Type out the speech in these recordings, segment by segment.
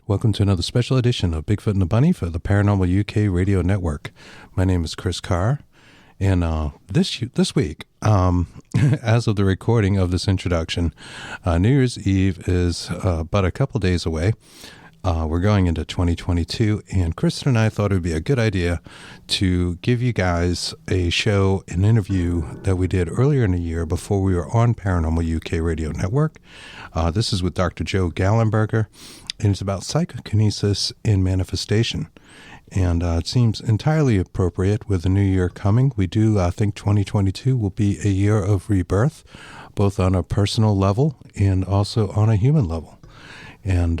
Welcome to another special edition of Bigfoot and the Bunny for the Paranormal UK Radio Network. My name is Chris Carr, and this week, as of the recording of this introduction, New Year's Eve is but a couple days away. We're going into 2022, and Kristen and I thought it would be a good idea to give you guys a show, an interview that we did earlier in the year before we were on Paranormal UK Radio Network. This is with Dr. Joe Gallenberger, and it's about psychokinesis in manifestation. And it seems entirely appropriate with the new year coming. We do think 2022 will be a year of rebirth, both on a personal level and also on a human level. And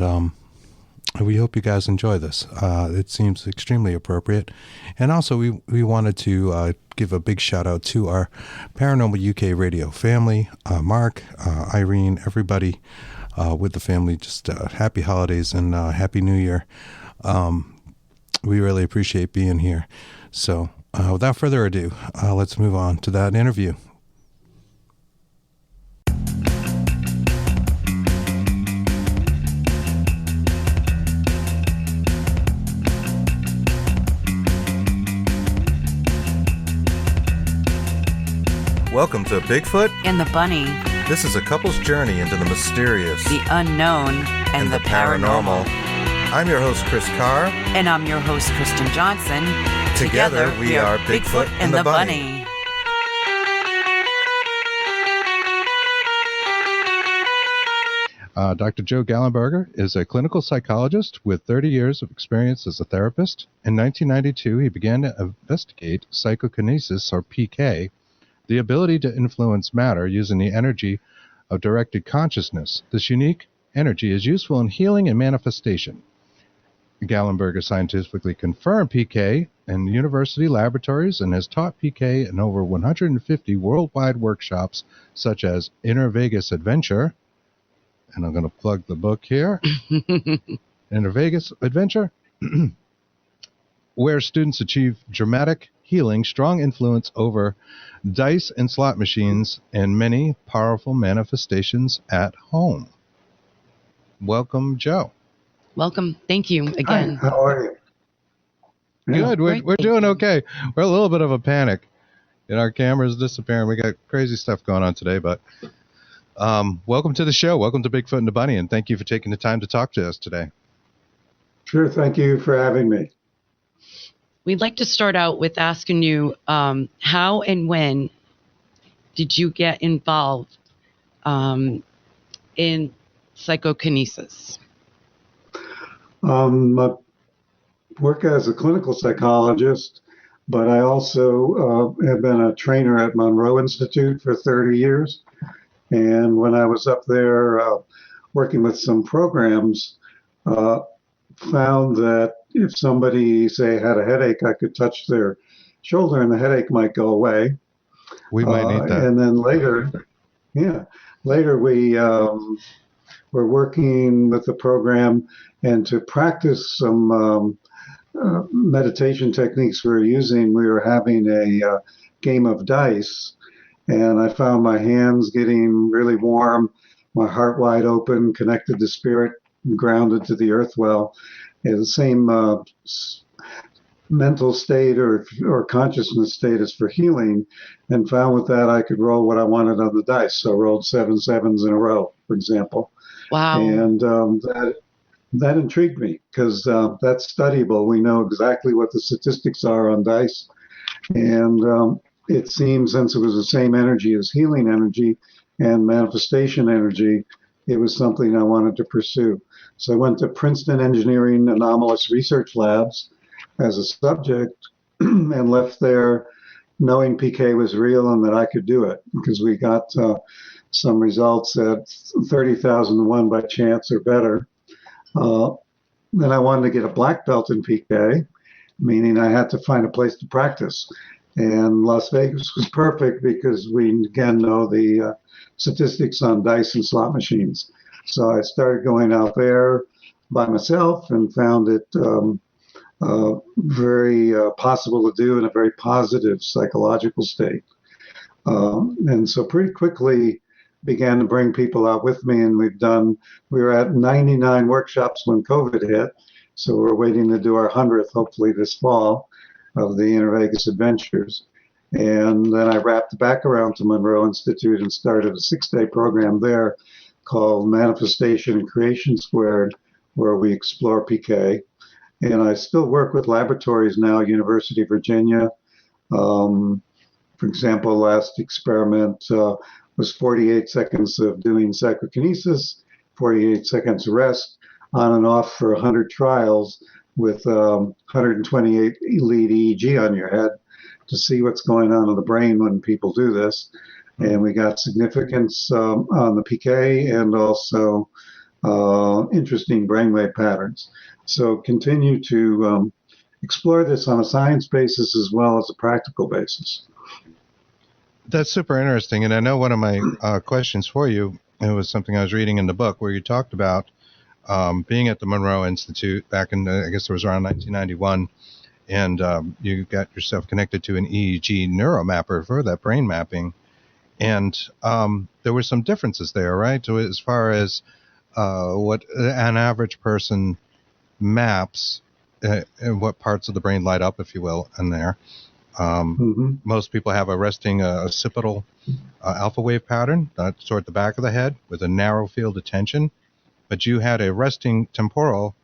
we hope you guys enjoy this. It seems extremely appropriate. And also, we wanted to give a big shout out to our Paranormal UK Radio family, Mark, Irene, everybody with the family. Just happy holidays and happy New Year. We really appreciate being here. So without further ado, let's move on to that interview. Welcome to Bigfoot and the Bunny. This is a couple's journey into the mysterious, the unknown, and the paranormal. I'm your host, Chris Carr. And I'm your host, Kristen Johnson. Together we are Bigfoot and the Bunny. Dr. Joe Gallenberger is a clinical psychologist with 30 years of experience as a therapist. In 1992, he began to investigate psychokinesis, or PK, the ability to influence matter using the energy of directed consciousness. This unique energy is useful in healing and manifestation. Gallenberger scientifically confirmed PK in university laboratories and has taught PK in over 150 worldwide workshops, such as Inner Vegas Adventure, and I'm going to plug the book here, Inner Vegas Adventure, where students achieve dramatic healing, strong influence over dice and slot machines, and many powerful manifestations at home. Welcome, Joe. Welcome. Thank you again. Hi, how are you? Good. We're doing okay. We're a little bit of a panic. Our camera's disappearing. We got crazy stuff going on today, but welcome to the show. Welcome to Bigfoot and the Bunny, and thank you for taking the time to talk to us today. Sure. Thank you for having me. We'd like to start out with asking you, how and when did you get involved in psychokinesis? I work as a clinical psychologist, but I also have been a trainer at Monroe Institute for 30 years. And when I was up there working with some programs, found that if somebody, say, had a headache, I could touch their shoulder and the headache might go away. We might need that. And then later we were working with the program, and to practice some meditation techniques we were having a game of dice. And I found my hands getting really warm, my heart wide open, connected to spirit, grounded to the earth well. In the same mental state or consciousness state as for healing, and found with that I could roll what I wanted on the dice. So I rolled 7 sevens in a row, for example. Wow. And that intrigued me because that's studyable. We know exactly what the statistics are on dice. And it seems, since it was the same energy as healing energy and manifestation energy, it was something I wanted to pursue. So I went to Princeton Engineering Anomalous Research Labs as a subject and left there knowing PK was real and that I could do it, because we got some results at 30,000 to 1 by chance or better. Then I wanted to get a black belt in PK, meaning I had to find a place to practice. And Las Vegas was perfect because we, again, know the statistics on dice and slot machines. So I started going out there by myself and found it very possible to do in a very positive psychological state. And so pretty quickly, began to bring people out with me, and we were at 99 workshops when COVID hit. So we're waiting to do our 100th, hopefully this fall, of the Inner Vegas Adventures. And then I wrapped back around to Monroe Institute and started a 6-day program there called Manifestation and Creation Squared, where we explore PK. And I still work with laboratories now, University of Virginia. For example, last experiment was 48 seconds of doing psychokinesis, 48 seconds rest, on and off for 100 trials with 128 lead EEG on your head to see what's going on in the brain when people do this. And we got significance on the PK and also interesting brainwave patterns. So continue to explore this on a science basis as well as a practical basis. That's super interesting. And I know one of my questions for you, it was something I was reading in the book where you talked about being at the Monroe Institute back in, I guess it was around 1991, and you got yourself connected to an EEG neuromapper for that brain mapping. And there were some differences there, right? So as far as what an average person maps, and what parts of the brain light up, if you will, in there. Most people have a resting occipital alpha wave pattern toward the back of the head with a narrow field of attention, but you had a resting temporal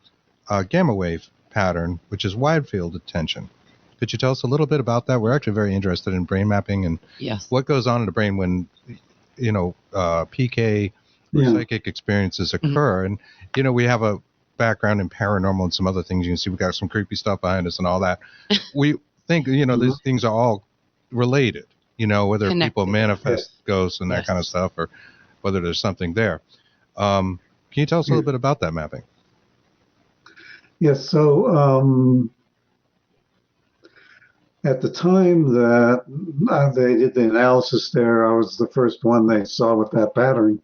gamma wave pattern, which is wide field attention. Could you tell us a little bit about that? We're actually very interested in brain mapping and what goes on in the brain when, PK or psychic experiences occur. And, we have a background in paranormal and some other things. You can see we got some creepy stuff behind us and all that. We think, these things are all related, whether Connected. People manifest ghosts and that kind of stuff, or whether there's something there. Can you tell us a little bit about that mapping? Yes. So at the time that they did the analysis there, I was the first one they saw with that pattern.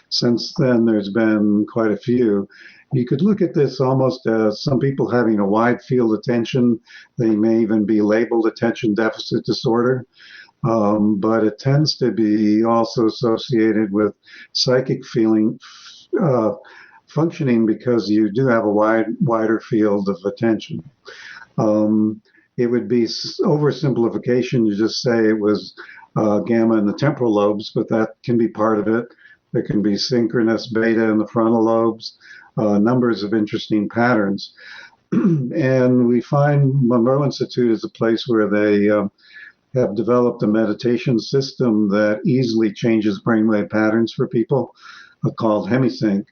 Since then, there's been quite a few. You could look at this almost as some people having a wide field attention. They may even be labeled attention deficit disorder, but it tends to be also associated with psychic functioning because you do have a wider field of attention. It would be oversimplification to just say it was gamma in the temporal lobes, but that can be part of it. There can be synchronous beta in the frontal lobes, numbers of interesting patterns. And we find Monroe Institute is a place where they have developed a meditation system that easily changes brainwave patterns for people called HemiSync.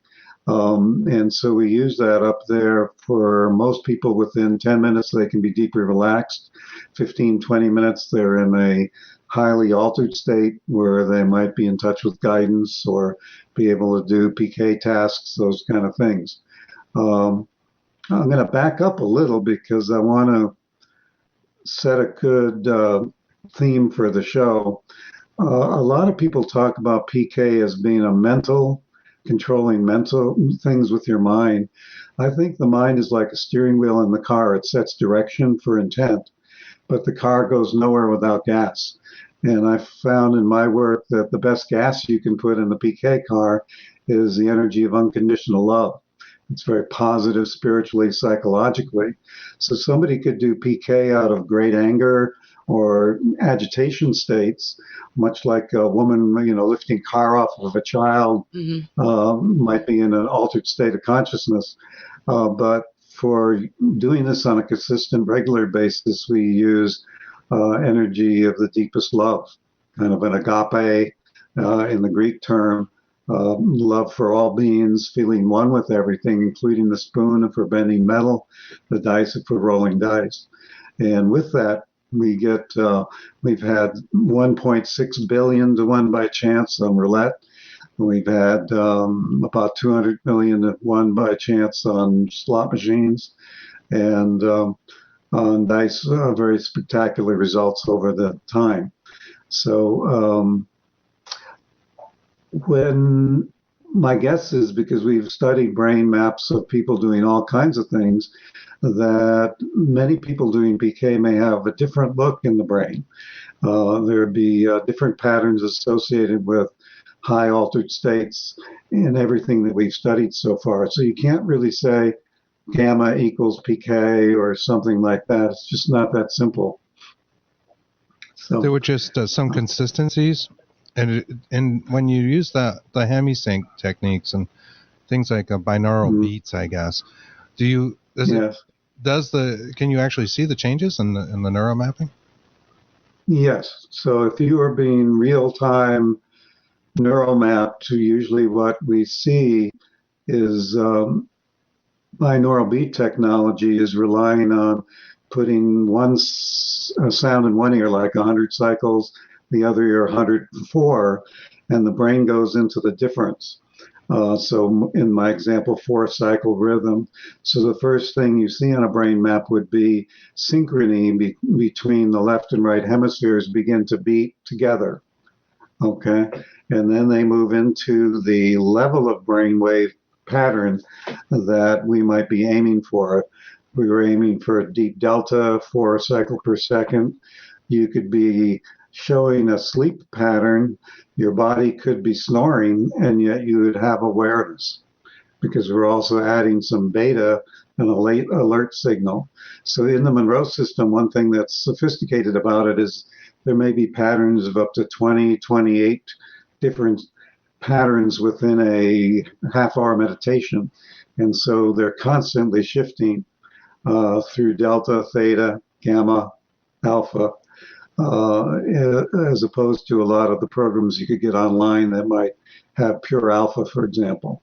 And so we use that up there for most people. Within 10 minutes, they can be deeply relaxed. 15, 20 minutes, they're in a highly altered state where they might be in touch with guidance or be able to do PK tasks, those kind of things. I'm going to back up a little because I want to set a good theme for the show. A lot of people talk about PK as being a controlling mental things with your mind. I think the mind is like a steering wheel in the car. It sets direction for intent, but the car goes nowhere without gas. And I found in my work that the best gas you can put in the PK car is the energy of unconditional love. It's very positive spiritually, psychologically. So somebody could do PK out of great anger or agitation states, much like a woman, lifting car off of a child, might be in an altered state of consciousness. But for doing this on a consistent, regular basis, we use energy of the deepest love, kind of an agape in the Greek term, love for all beings, feeling one with everything, including the spoon for bending metal, the dice for rolling dice. And with that, we've had 1.6 billion to one by chance on roulette. We've had about 200 million to one by chance on slot machines, and on dice, very spectacular results over the time. So when my guess is, because we've studied brain maps of people doing all kinds of things, that many people doing PK may have a different look in the brain. There'd be different patterns associated with high altered states in everything that we've studied so far. So you can't really say gamma equals PK or something like that. It's just not that simple. So there were just some consistencies, and when you use the hemisync techniques and things like binaural beats, I guess, can you actually see the changes in the neuromapping? Yes. So if you are being real time neural mapped, usually what we see is binaural beat technology is relying on putting one sound in one ear like 100 cycles, the other ear 104, and the brain goes into the difference. So in my example, 4-cycle rhythm. So the first thing you see on a brain map would be synchrony between the left and right hemispheres begin to beat together. Okay. And then they move into the level of brainwave pattern that we might be aiming for. We were aiming for a deep delta, 4 cycle per second. You could be showing a sleep pattern. Your body could be snoring, and yet you would have awareness, because we're also adding some beta and a late alert signal. So in the Monroe system, one thing that's sophisticated about it is there may be patterns of up to 20, 28 different patterns within a half-hour meditation. And so they're constantly shifting through delta, theta, gamma, alpha, as opposed to a lot of the programs you could get online that might have pure alpha, for example.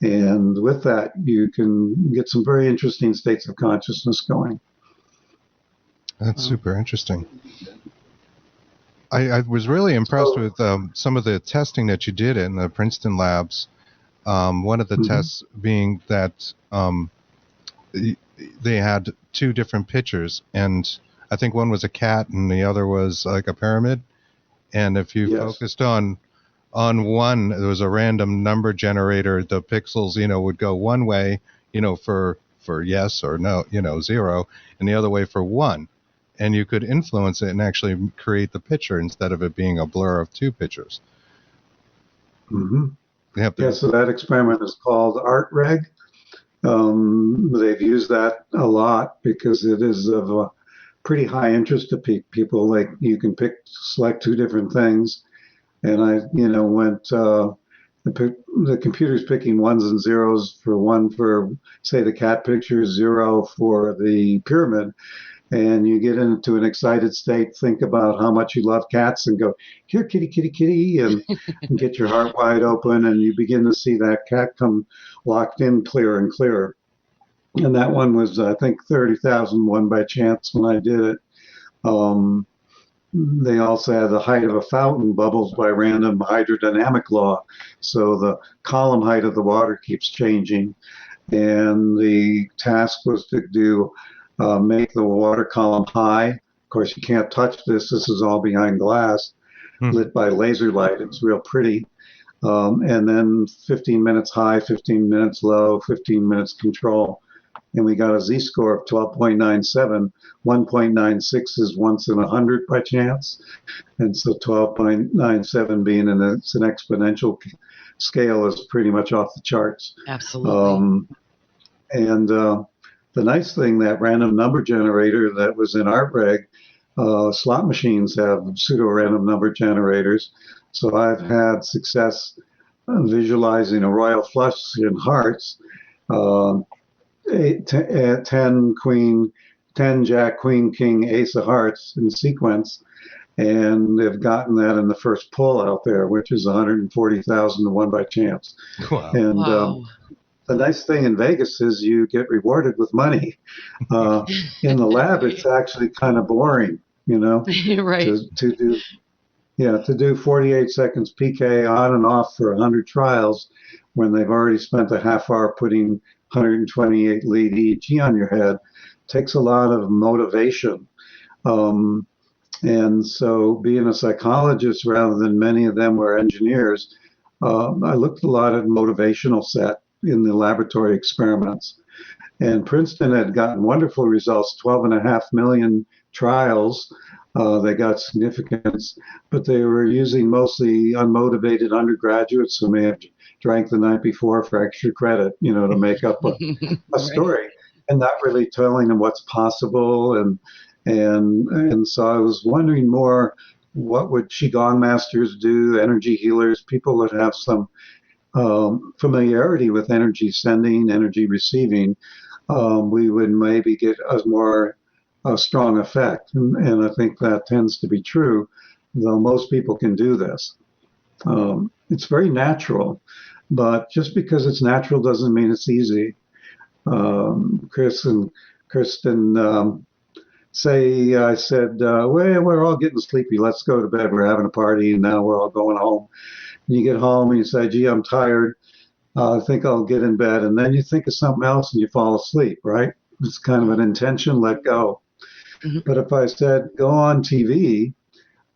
And with that, you can get some very interesting states of consciousness going. That's super interesting. I was really impressed with some of the testing that you did in the Princeton labs. One of the tests being that they had 2 different pictures, and I think one was a cat and the other was like a pyramid. And if you focused on one, there was a random number generator. The pixels, would go one way, for yes or no, 0, and the other way for 1. And you could influence it and actually create the picture instead of it being a blur of 2 pictures. So that experiment is called ArtReg. They've used that a lot because it is of a pretty high interest to people. Like, you can select 2 different things, and I went the computer's picking 1s and 0s for 1 for, say, the cat picture, 0 for the pyramid. And you get into an excited state, think about how much you love cats, and go, here, kitty, kitty, kitty, and get your heart wide open, and you begin to see that cat come locked in clearer and clearer. And that one was, I think, 30,001 by chance when I did it. They also had the height of a fountain bubbles by random hydrodynamic law. So the column height of the water keeps changing. And the task was to make the water column high. Of course, you can't touch this. This is all behind glass, lit by laser light. It's real pretty. And then 15 minutes high, 15 minutes low, 15 minutes control. And we got a z-score of 12.97. 1.96 is once in 100 by chance. And so 12.97 being it's an exponential scale is pretty much off the charts. Absolutely. The nice thing, that random number generator that was in ArtReg, slot machines have pseudo-random number generators. So I've had success visualizing a royal flush in hearts, 10 queen, 10 jack, queen, king, ace of hearts in sequence. And they've gotten that in the first pull out there, which is 140,000 to 1 by chance. Wow. And the nice thing in Vegas is you get rewarded with money. In the lab, it's actually kind of boring, Right. To do 48 seconds PK on and off for 100 trials when they've already spent a half hour putting 128 lead EEG on your head takes a lot of motivation. And so, being a psychologist rather than many of them were engineers, I looked a lot at motivational set in the laboratory experiments. And Princeton had gotten wonderful results, 12.5 million trials, They got significance, but they were using mostly unmotivated undergraduates who may have drank the night before for extra credit, to make up a Right. story, and not really telling them what's possible. And so I was wondering more, what would qigong masters do, energy healers, people that have some familiarity with energy sending, energy receiving. We would maybe get a strong effect. And I think that tends to be true, though most people can do this. It's very natural, but just because it's natural doesn't mean it's easy. Chris and Kristen, say I said, well, we're all getting sleepy. Let's go to bed. We're having a party, and now we're all going home. And you get home and you say, gee, I'm tired. I think I'll get in bed. And then you think of something else and you fall asleep, right? It's kind of an intention, let go. Mm-hmm. But if I said, go on TV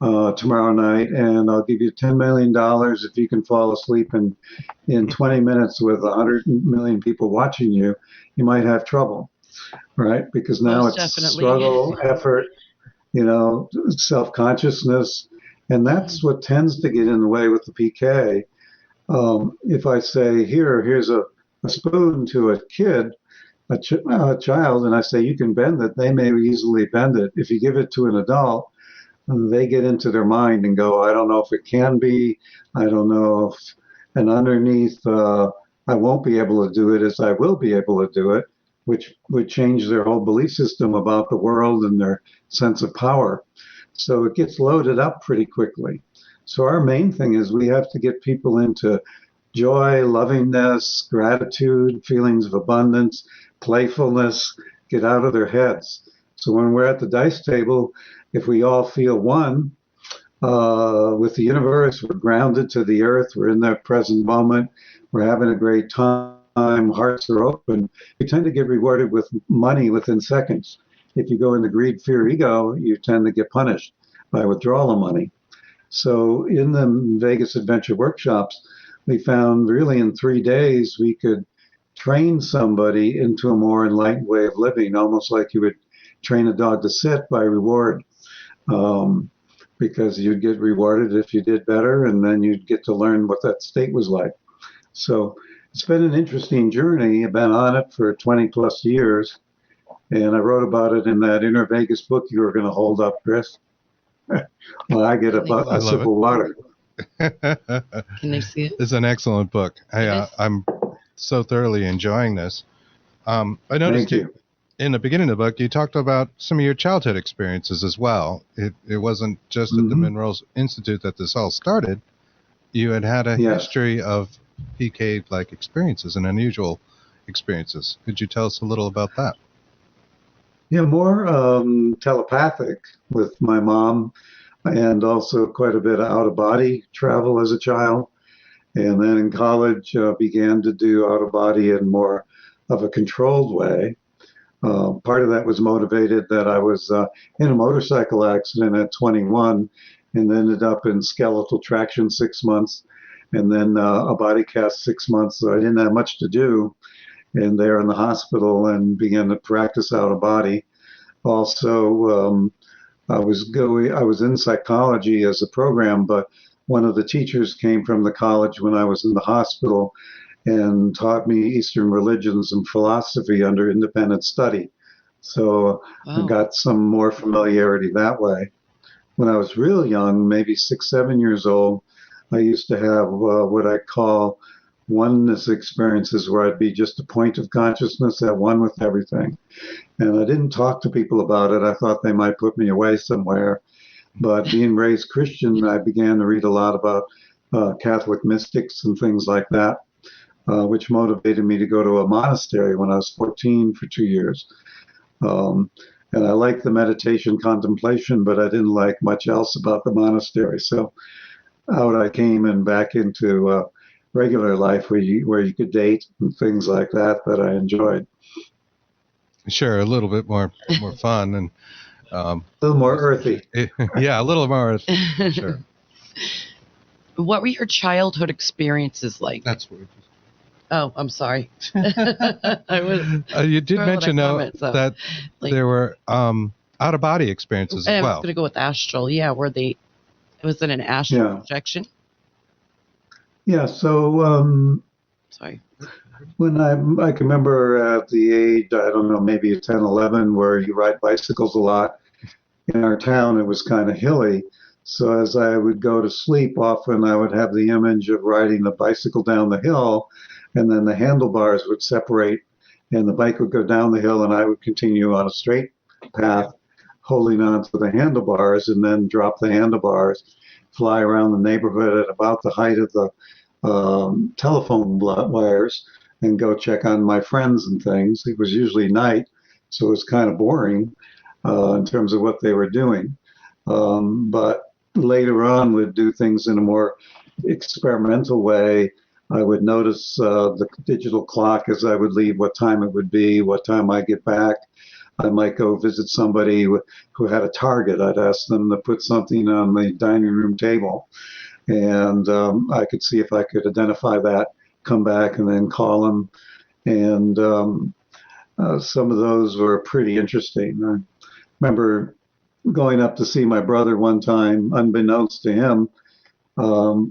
tomorrow night and I'll give you $10 million if you can fall asleep in 20 minutes with 100 million people watching you, you might have trouble, right? Because now Most it's definitely. struggle, effort, self-consciousness. And that's what tends to get in the way with the PK. If I say, here's a spoon to a kid, a child, and I say, you can bend it, they may easily bend it. If you give it to an adult, they get into their mind and go, I don't know if it can be, I don't know if, and underneath, I won't be able to do it as I will be able to do it, which would change their whole belief system about the world and their sense of power. So it gets loaded up pretty quickly. So our main thing is we have to get people into joy, lovingness, gratitude, feelings of abundance, playfulness, get out of their heads. So when we're at the dice table, if we all feel one with the universe, we're grounded to the earth, we're in that present moment, we're having a great time, hearts are open, we tend to get rewarded with money within seconds. If you go into greed, fear, ego, you tend to get punished by withdrawal of money. So in the Vegas Adventure Workshops, we found really in 3 days we could train somebody into a more enlightened way of living, almost like you would train a dog to sit by reward, because you'd get rewarded if you did better, and then you'd get to learn what that state was like. So it's been an interesting journey. I've been on it for 20 plus years, and I wrote about it in that Inner Vegas book you were going to hold up, Chris. Well, I get a sip of water. Can they see it? It's an excellent book. I'm so thoroughly enjoying this. I noticed in the beginning of the book, you talked about some of your childhood experiences as well. It wasn't just at the Monroe Institute that this all started. You had a history of PK-like experiences and unusual experiences. Could you tell us a little about that? Yeah, more telepathic with my mom, and also quite a bit of out-of-body travel as a child. And then in college, began to do out-of-body in more of a controlled way. Part of that was motivated that I was in a motorcycle accident at 21 and ended up in skeletal traction 6 months, and then a body cast 6 months. So I didn't have much to do. And there in the hospital, and began to practice out of body. Also, I was in psychology as a program, but one of the teachers came from the college when I was in the hospital and taught me Eastern religions and philosophy under independent study. So I got some more familiarity that way. When I was real young, maybe 6, 7 years old, I used to have what I call oneness experiences, where I'd be just a point of consciousness at one with everything. And I didn't talk to people about it. I thought they might put me away somewhere. But being raised Christian, I began to read a lot about Catholic mystics and things like that, which motivated me to go to a monastery when I was 14 for 2 years. And I liked the meditation contemplation, but I didn't like much else about the monastery. So out I came and back into regular life where you could date and things like that I enjoyed. Sure, a little bit more fun and a little more earthy. Yeah, a little more earthy. Sure. What were your childhood experiences like? That's weird. Oh, I'm sorry. You did mention that there were out-of-body experiences as I well. was going to go with astral. Yeah, was it an astral projection? Yeah. So Sorry. when I can remember at the age, I don't know, maybe 10, 11, where you ride bicycles a lot. In our town, it was kind of hilly. So as I would go to sleep, often I would have the image of riding the bicycle down the hill, and then the handlebars would separate, and the bike would go down the hill, and I would continue on a straight path, holding on to the handlebars, and then drop the handlebars, fly around the neighborhood at about the height of the telephone wires, and go check on my friends and things. It was usually night, so it was kind of boring in terms of what they were doing. But later on, would do things in a more experimental way. I would notice the digital clock as I would leave, what time it would be, what time I get back. I might go visit somebody who had a target. I'd ask them to put something on the dining room table, and I could see if I could identify that, come back, and then call them. And some of those were pretty interesting. I remember going up to see my brother one time, unbeknownst to him.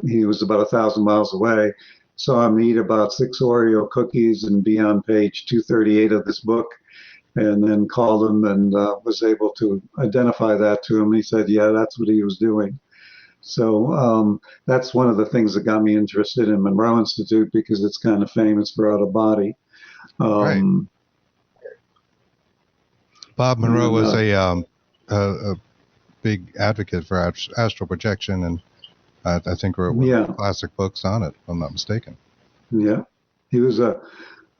He was about 1,000 miles away. Saw him eat about 6 Oreo cookies and be on page 238 of this book, and then called him and was able to identify that to him. He said, yeah, that's what he was doing. So that's one of the things that got me interested in Monroe Institute, because it's kind of famous for out of body. Right. Bob Monroe was a big advocate for astral projection, and I think wrote classic books on it, if I'm not mistaken. Yeah, he was a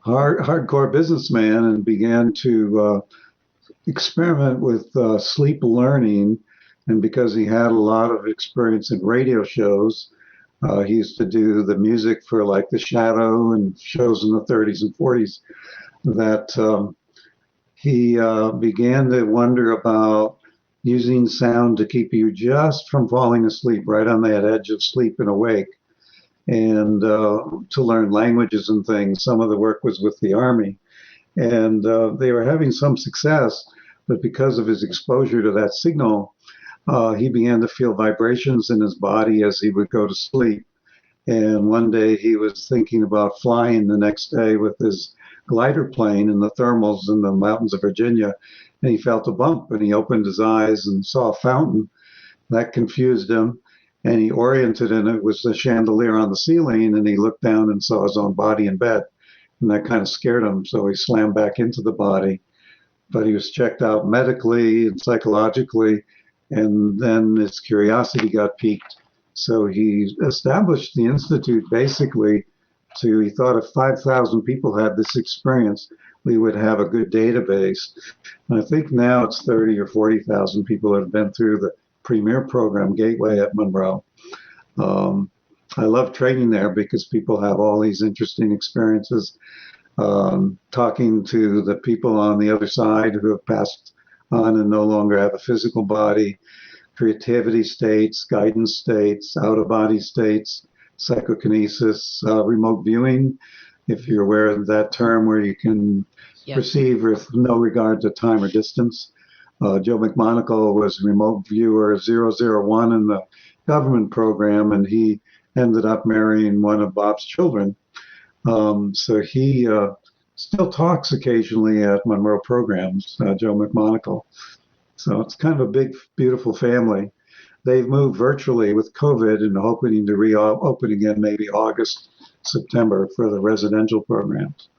hardcore businessman and began to experiment with sleep learning. And because he had a lot of experience in radio shows, he used to do the music for like The Shadow and shows in the 30s and 40s, that he began to wonder about using sound to keep you just from falling asleep, right on that edge of sleep and awake, and to learn languages and things. Some of the work was with the Army, and they were having some success, but because of his exposure to that signal, he began to feel vibrations in his body as he would go to sleep. And one day he was thinking about flying the next day with his glider plane in the thermals in the mountains of Virginia, and he felt a bump, and he opened his eyes and saw a fountain. That confused him, and he oriented, and it was the chandelier on the ceiling, and he looked down and saw his own body in bed, and that kind of scared him, so he slammed back into the body. But he was checked out medically and psychologically, and then his curiosity got piqued. So he established the Institute basically he thought if 5,000 people had this experience, we would have a good database. And I think now it's 30 or 40,000 people that have been through the premier program Gateway at Monroe. I love training there because people have all these interesting experiences. Talking to the people on the other side who have passed on and no longer have a physical body, creativity states, guidance states, out-of-body states, psychokinesis, remote viewing, if you're aware of that term, where you can perceive with no regard to time or distance. Joe McMonagle was remote viewer 001 in the government program, and he ended up marrying one of Bob's children. So he still talks occasionally at Monroe programs, Joe McMonagle. So it's kind of a big, beautiful family. They've moved virtually with COVID and hoping to reopen again maybe August, September for the residential programs.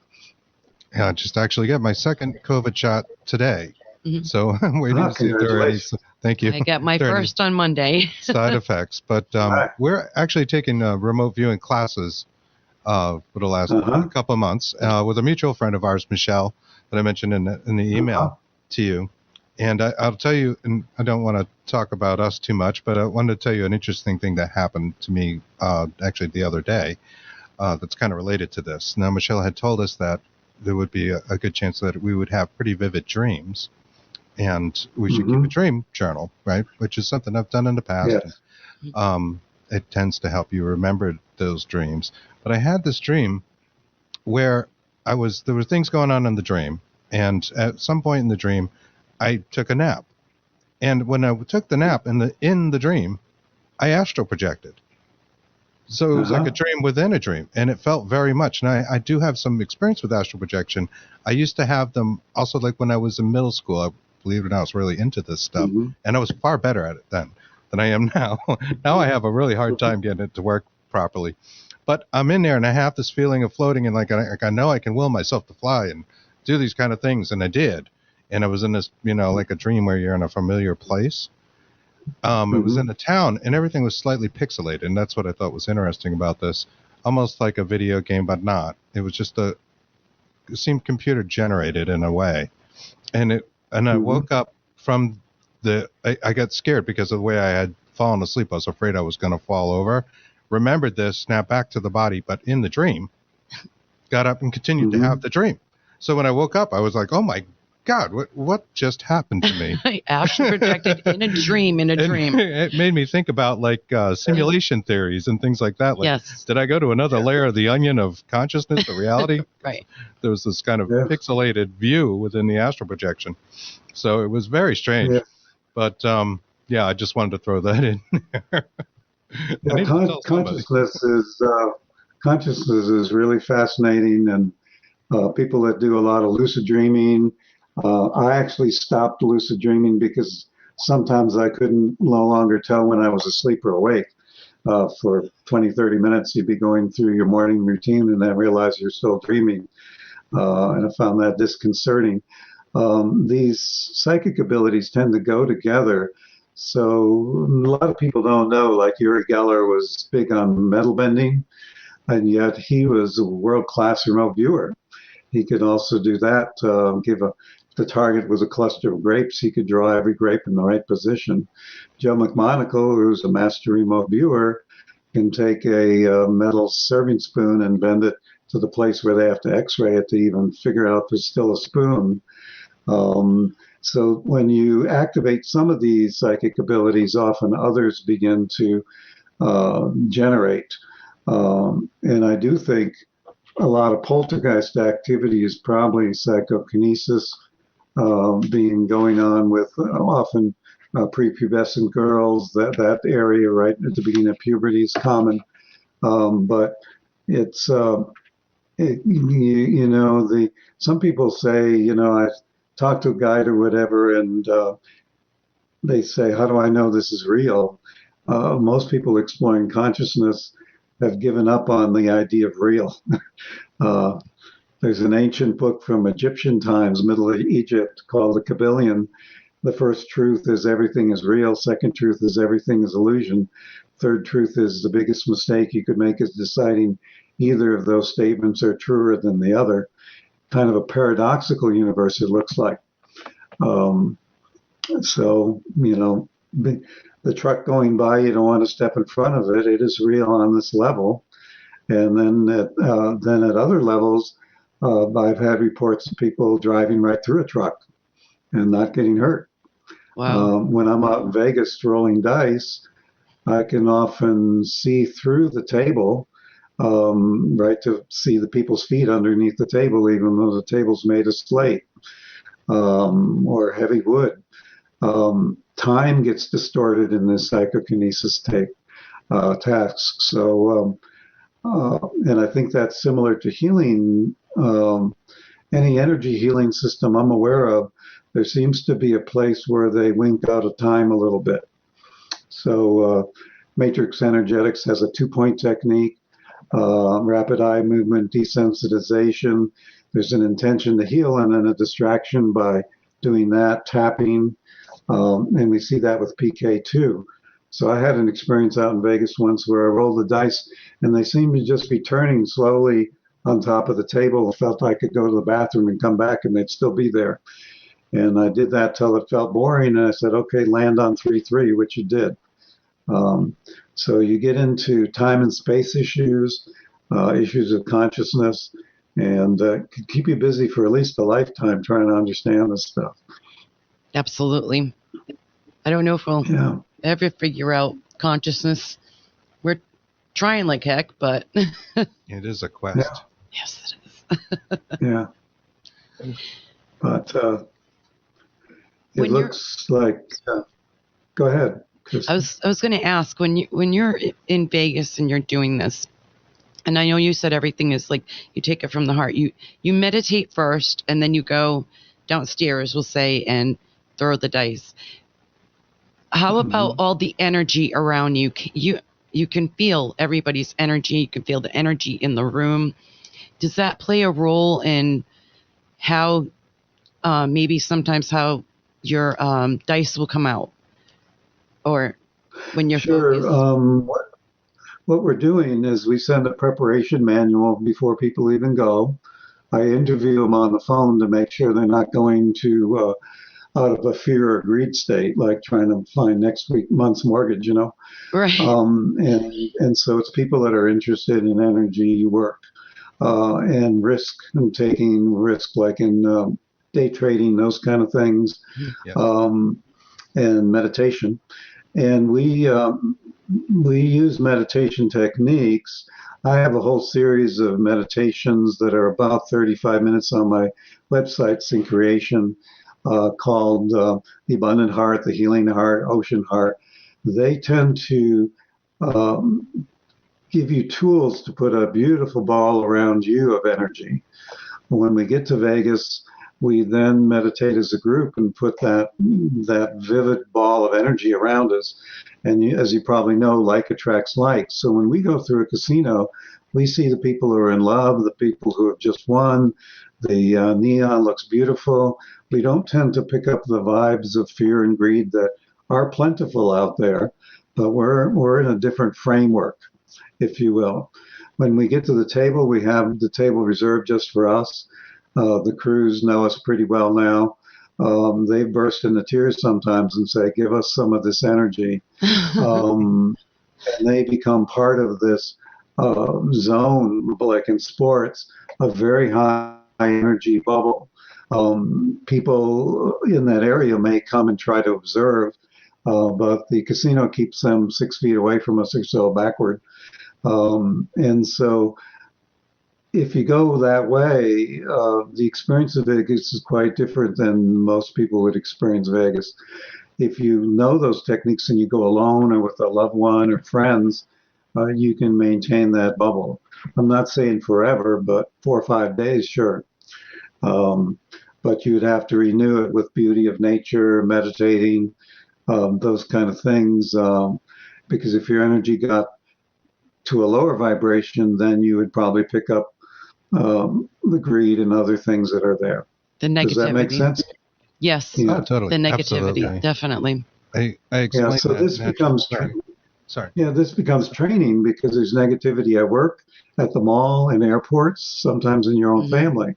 Yeah, I just actually got my second COVID shot today. Mm-hmm. So I'm waiting to see if there are any. Thank you. I got my first on Monday. Side effects. But we're actually taking remote viewing classes for the last couple of months with a mutual friend of ours, Michelle, that I mentioned in the email to you. And I'll tell you, and I don't want to talk about us too much, but I wanted to tell you an interesting thing that happened to me actually the other day that's kind of related to this. Now, Michelle had told us that there would be a good chance that we would have pretty vivid dreams, and we should keep a dream journal, right? Which is something I've done in the past. Yes. It tends to help you remember those dreams. But I had this dream where there were things going on in the dream, and at some point in the dream, I took a nap. And when I took the nap in the dream, I astral projected. So it was like a dream within a dream, and it felt very much. And I do have some experience with astral projection. I used to have them also, like when I was in middle school. I believe it or not, I was really into this stuff, and I was far better at it then than I am now. Now I have a really hard time getting it to work properly. But I'm in there, and I have this feeling of floating, and like I know I can will myself to fly and do these kind of things, and I did. And I was in this, like a dream where you're in a familiar place. It was in a town, and everything was slightly pixelated, and that's what I thought was interesting about this. Almost like a video game, but not. It was just it seemed computer generated in a way. And I woke up from I got scared because of the way I had fallen asleep. I was afraid I was going to fall over. Remembered this, snapped back to the body, but in the dream, got up and continued to have the dream. So when I woke up, I was like, oh my God, what just happened to me? I astral projected in a dream. It made me think about like simulation theories and things like that. Like, yes. Did I go to another layer of the onion of consciousness, of reality? Right. There was this kind of pixelated view within the astral projection. So it was very strange. Yeah. But I just wanted to throw that in there. Consciousness is really fascinating, and people that do a lot of lucid dreaming. I actually stopped lucid dreaming because sometimes I couldn't no longer tell when I was asleep or awake. For 20, 30 minutes, you'd be going through your morning routine and then realize you're still dreaming. And I found that disconcerting. These psychic abilities tend to go together. So a lot of people don't know, like Uri Geller was big on metal bending, and yet he was a world-class remote viewer. He could also do that, the target was a cluster of grapes, he could draw every grape in the right position. Joe McMonagle, who's a master remote viewer, can take a metal serving spoon and bend it to the place where they have to x-ray it to even figure out if it's still a spoon. So when you activate some of these psychic abilities, often others begin to generate. And I do think a lot of poltergeist activity is probably psychokinesis going on with often prepubescent girls. That area right at the beginning of puberty is common, but it's some people say I talked to a guide or whatever, and they say, how do I know this is real? Most people exploring consciousness have given up on the idea of real. There's an ancient book from Egyptian times, Middle Egypt, called the Kabbalion. The first truth is everything is real. Second truth is everything is illusion. Third truth is the biggest mistake you could make is deciding either of those statements are truer than the other. Kind of a paradoxical universe, it looks like. So, the truck going by, you don't want to step in front of it. It is real on this level. And then at other levels, I've had reports of people driving right through a truck and not getting hurt. Wow. When I'm out in Vegas rolling dice, I can often see through the table, right, to see the people's feet underneath the table, even though the table's made of slate or heavy wood. Time gets distorted in this psychokinesis task. So, and I think that's similar to healing. Any energy healing system I'm aware of, there seems to be a place where they wink out of time a little bit. So matrix energetics has a 2-point technique, rapid eye movement, desensitization. There's an intention to heal and then a distraction by doing that, tapping. And we see that with PK too. So I had an experience out in Vegas once where I rolled the dice and they seemed to just be turning slowly on top of the table. I felt I could go to the bathroom and come back and they'd still be there. And I did that till it felt boring. And I said, okay, land on 3-3, which it did. So you get into time and space issues, issues of consciousness, and could keep you busy for at least a lifetime trying to understand this stuff. Absolutely. I don't know if we'll ever figure out consciousness. We're trying like heck, but it is a quest. Yeah. Yes, it is. Yeah. But It looks like. Go ahead, Kristen. I was going to ask, when you're in Vegas and you're doing this, and I know you said everything is like you take it from the heart. You meditate first, and then you go downstairs, we'll say, and throw the dice. How about all the energy around you? You can feel everybody's energy. You can feel the energy in the room. Does that play a role in how maybe sometimes how your dice will come out, or when you're Sure. focused? What we're doing is we send a preparation manual before people even go. I interview them on the phone to make sure they're not going to out of a fear or greed state, like trying to find next month's mortgage, Right. And so it's people that are interested in energy work and risk, and taking risk, like in day trading, those kind of things, and meditation. And we use meditation techniques. I have a whole series of meditations that are about 35 minutes on my website, Sync Creation, called The Abundant Heart, The Healing Heart, Ocean Heart. They tend to give you tools to put a beautiful ball around you of energy. When we get to Vegas, we then meditate as a group and put that vivid ball of energy around us. And as you probably know, like attracts like. So when we go through a casino, we see the people who are in love, the people who have just won. The neon looks beautiful. We don't tend to pick up the vibes of fear and greed that are plentiful out there, but we're in a different framework, if you will. When we get to the table, we have the table reserved just for us. The crews know us pretty well now. They burst into tears sometimes and say, give us some of this energy. And they become part of this zone, like in sports, a very high energy bubble. People in that area may come and try to observe, but the casino keeps them 6 feet away from us or so backward. And so if you go that way, the experience of Vegas is quite different than most people would experience Vegas. If you know those techniques and you go alone or with a loved one or friends, you can maintain that bubble. I'm not saying forever, but 4 or 5 days, sure. But you'd have to renew it with beauty of nature, meditating, those kind of things. Because if your energy got to a lower vibration, then you would probably pick up the greed and other things that are there. The negativity. Does that make sense? Yes. Yeah. Oh, totally. The negativity, Absolutely. definitely. I explained so that. This becomes Sorry. Yeah, this becomes training because there's negativity at work, at the mall, in airports, sometimes in your own family.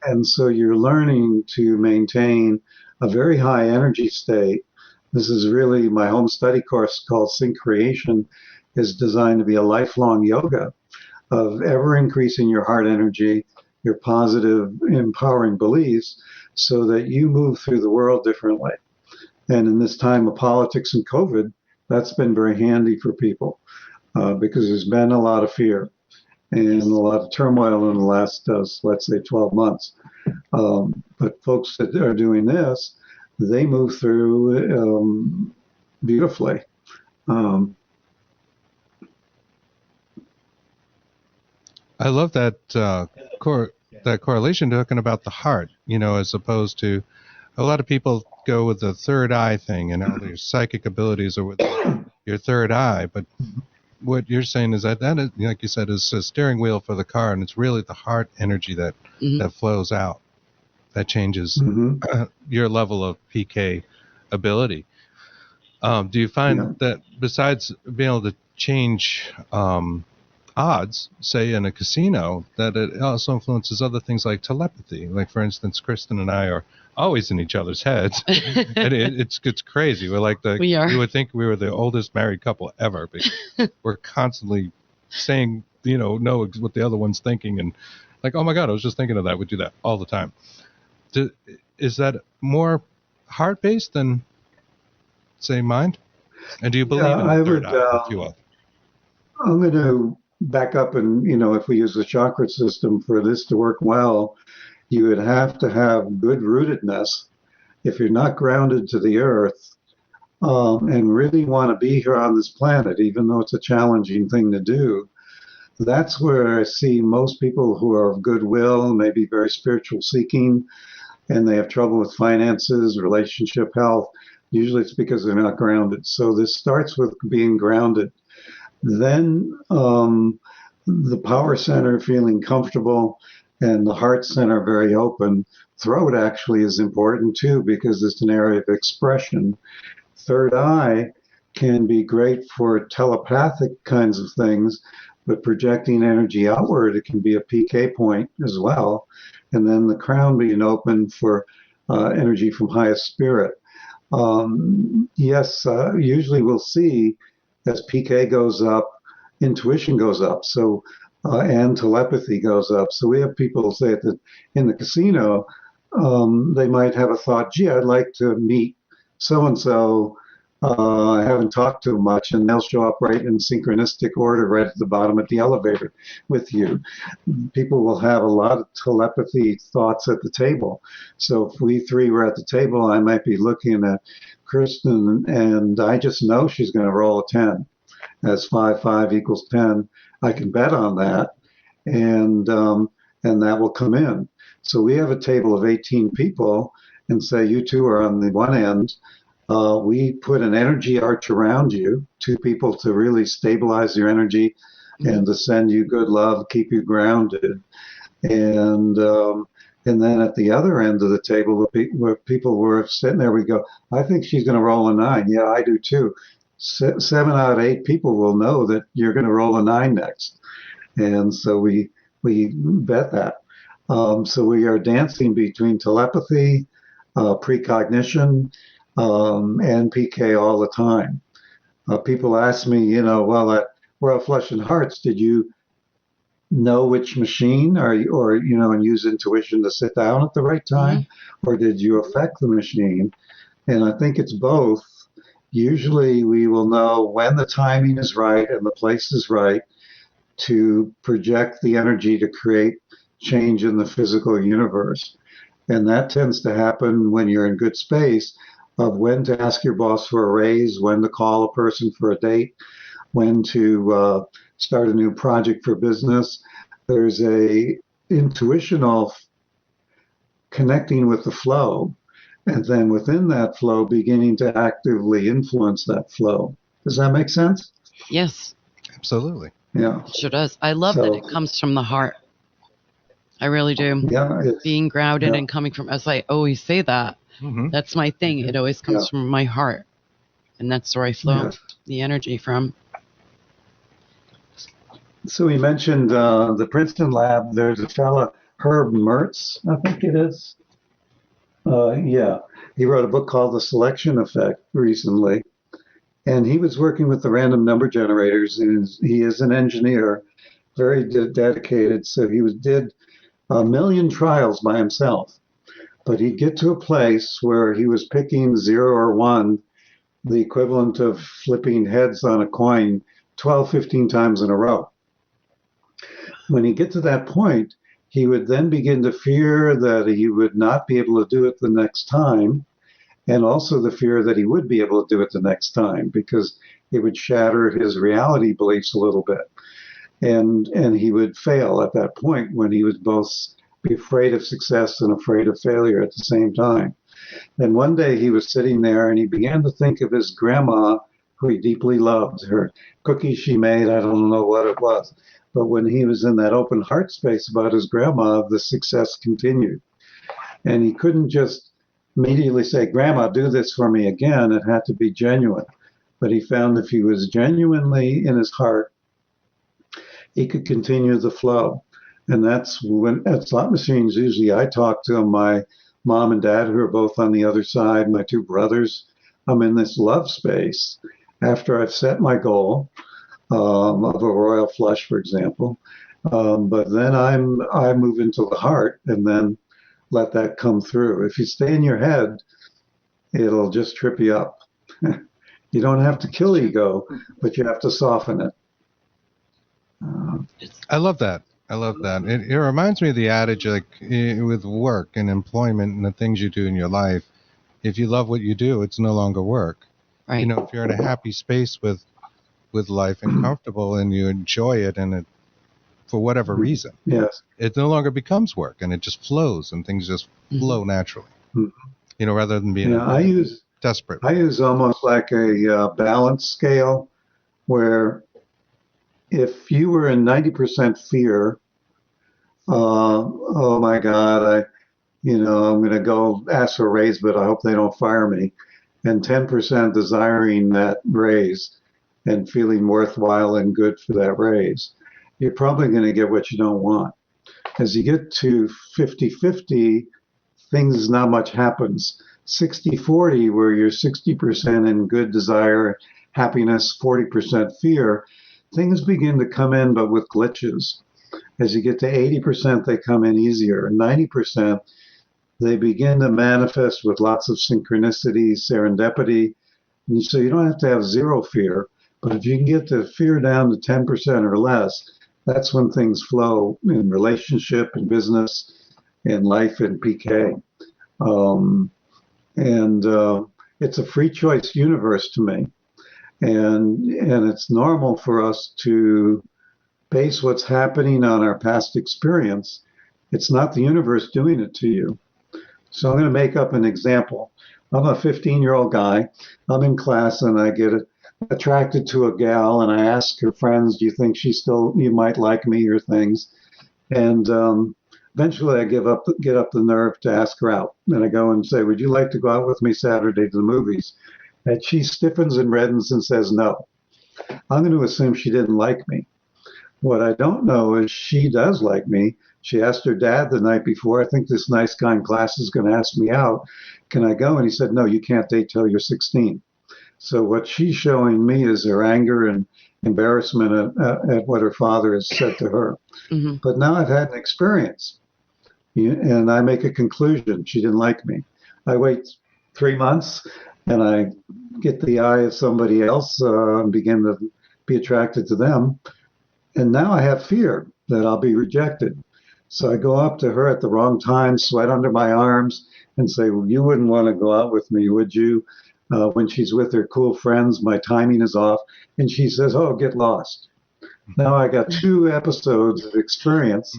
And so you're learning to maintain a very high energy state. This is really my home study course called Sync Creation is designed to be a lifelong yoga of ever increasing your heart energy, your positive, empowering beliefs, so that you move through the world differently. And in this time of politics and COVID, that's been very handy for people because there's been a lot of fear and a lot of turmoil in the last, let's say, 12 months. But folks that are doing this, they move through beautifully. I love that correlation talking about the heart, as opposed to a lot of people go with the third eye thing and all their psychic abilities are with your third eye. But what you're saying is that is, like you said, is a steering wheel for the car, and it's really the heart energy that flows out, that changes your level of PK ability. Do you find that besides being able to change odds, say in a casino, that it also influences other things like telepathy? Like, for instance, Kristen and I are always in each other's heads. And it's crazy. We're like we are. You would think we were the oldest married couple ever, because we're constantly saying, know what the other one's thinking, and like, oh my God, I was just thinking of that. We do that all the time. Is that more heart-based than, say, mind? And do you believe in the third eye, if you will? I'm going to back up and, if we use the chakra system for this to work well, you would have to have good rootedness if you're not grounded to the earth and really want to be here on this planet, even though it's a challenging thing to do, that's where I see most people who are of goodwill, maybe very spiritual seeking, and they have trouble with finances, relationship health. Usually it's because they're not grounded. So this starts with being grounded. Then the power center feeling comfortable and the heart center very open. Throat actually is important too because it's an area of expression. Third eye can be great for telepathic kinds of things, but projecting energy outward, it can be a PK point as well. And then the crown being open for energy from highest spirit. Usually we'll see as PK goes up, intuition goes up. So and telepathy goes up. So we have people say that in the casino, they might have a thought, gee, I'd like to meet so-and-so. I haven't talked to them much, and they'll show up right in synchronistic order right at the bottom of the elevator with you. People will have a lot of telepathy thoughts at the table. So if we three were at the table, I might be looking at Kristen, and I just know she's going to roll a 10. As 5, 5 equals 10. I can bet on that, and that will come in. So we have a table of 18 people, and say you two are on the one end. We put an energy arch around you, 2 people to really stabilize your energy and to send you good love, keep you grounded. And then at the other end of the table, where people were sitting there, we go, I think she's going to roll a 9. Yeah, I do too. 7 out of 8 people will know that you're going to roll a 9 next. And so we bet that. So we are dancing between telepathy, precognition, and PK all the time. People ask me, well, at Royal Flush and Hearts, did you know which machine and use intuition to sit down at the right time? Mm-hmm. Or did you affect the machine? And I think it's both. Usually we will know when the timing is right and the place is right to project the energy to create change in the physical universe. And that tends to happen when you're in good space of when to ask your boss for a raise, when to call a person for a date, when to start a new project for business. There's a intuitional connecting with the flow, and then within that flow, beginning to actively influence that flow. Does that make sense? Yes. Absolutely. Yeah. It sure does. I love that it comes from the heart. I really do. Yeah. Being grounded and coming from, as I always say that, that's my thing. It always comes from my heart. And that's where I flow the energy from. So we mentioned the Princeton lab. There's a fella, Herb Mertz, I think it is. He wrote a book called The Selection Effect recently. And he was working with the random number generators. And he is an engineer, very dedicated. So he did 1 million trials by himself. But he'd get to a place where he was picking 0 or 1, the equivalent of flipping heads on a coin 12, 15 times in a row. When he get to that point, he would then begin to fear that he would not be able to do it the next time, and also the fear that he would be able to do it the next time because it would shatter his reality beliefs a little bit. And he would fail at that point when he would both be afraid of success and afraid of failure at the same time. Then one day he was sitting there and he began to think of his grandma, who he deeply loved. Her cookies she made, I don't know what it was. But when he was in that open heart space about his grandma, the success continued. And he couldn't just immediately say, Grandma, do this for me again. It had to be genuine. But he found if he was genuinely in his heart, he could continue the flow. And that's when at slot machines, usually I talk to my mom and dad, who are both on the other side, my 2 brothers. I'm in this love space after I've set my goal of a royal flush, for example. But then I move into the heart and then let that come through. If you stay in your head, it'll just trip you up. You don't have to kill ego, but you have to soften it. I love that. It reminds me of the adage, like with work and employment and the things you do in your life, If you love what you do, it's no longer work. Right. You know, if you're in a happy space with life and comfortable and you enjoy it, and it, for whatever reason, Yes. it no longer becomes work, and it just flows, and things just flow naturally. Mhm. You know, rather than being Yeah, desperate. I use almost like a balance scale where if you were in 90% fear, oh my God, I'm going to go ask for a raise, but I hope they don't fire me. And 10% desiring that raise and feeling worthwhile and good for that raise, you're probably going to get what you don't want. As you get to 50-50, things, not much happens. 60-40, where you're 60% in good desire, happiness, 40% fear, things begin to come in, but with glitches. As you get to 80%, they come in easier. 90%, they begin to manifest with lots of synchronicity, serendipity. And so you don't have to have zero fear. But if you can get the fear down to 10% or less, that's when things flow in relationship and business, in life and PK. It's a free choice universe to me. And it's normal for us to base what's happening on our past experience. It's not the universe doing it to you. So I'm going to make up an example. I'm a 15-year-old guy. I'm in class and I get attracted to a gal and I ask her friends, do you think you might like me or things? And eventually I get up the nerve to ask her out. And I go and say, would you like to go out with me Saturday to the movies? And she stiffens and reddens and says no. I'm going to assume she didn't like me. What I don't know is she does like me. She asked her dad the night before, I think this nice guy in class is going to ask me out. Can I go? And he said, no, you can't date till you're 16. So what she's showing me is her anger and embarrassment at what her father has said to her. Mm-hmm. But now I've had an experience and I make a conclusion. She didn't like me. I wait 3 months and I get the eye of somebody else and begin to be attracted to them. And now I have fear that I'll be rejected. So I go up to her at the wrong time, sweat under my arms, and say, well, you wouldn't want to go out with me, would you? When she's with her cool friends, my timing is off. And she says, oh, get lost. Now I got 2 episodes of experience,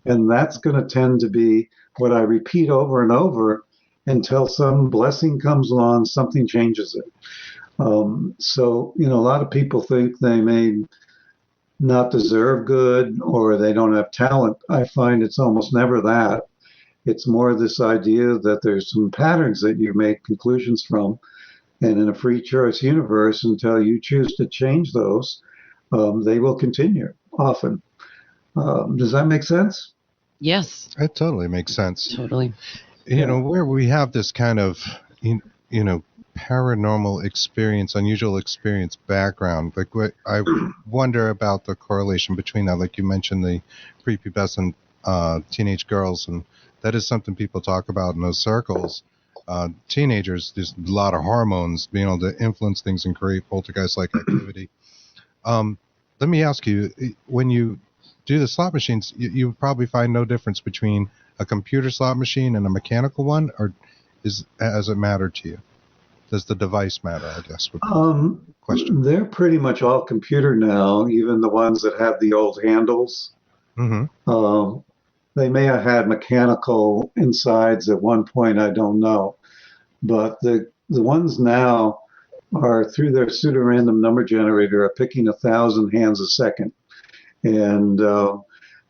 and that's going to tend to be what I repeat over and over until some blessing comes along, something changes it. So, a lot of people think they may not deserve good or they don't have talent. I find it's almost never that. It's more this idea that there's some patterns that you make conclusions from. And in a free choice universe, until you choose to change those, they will continue often. Does that make sense? Yes. It totally makes sense. Totally. You know, where we have this kind of, paranormal experience, unusual experience background. Like, what I wonder about the correlation between that. Like you mentioned, the prepubescent teenage girls, and that is something people talk about in those circles. Teenagers, there's a lot of hormones being able to influence things and create poltergeist-like activity. Let me ask you, when you do the slot machines, you probably find no difference between a computer slot machine and a mechanical one, or does it matter to you? Does the device matter, I guess, would be the question. They're pretty much all computer now, even the ones that have the old handles. Mm-hmm. They may have had mechanical insides at one point, I don't know. But the ones now are, through their pseudorandom number generator, are picking 1,000 hands a second. And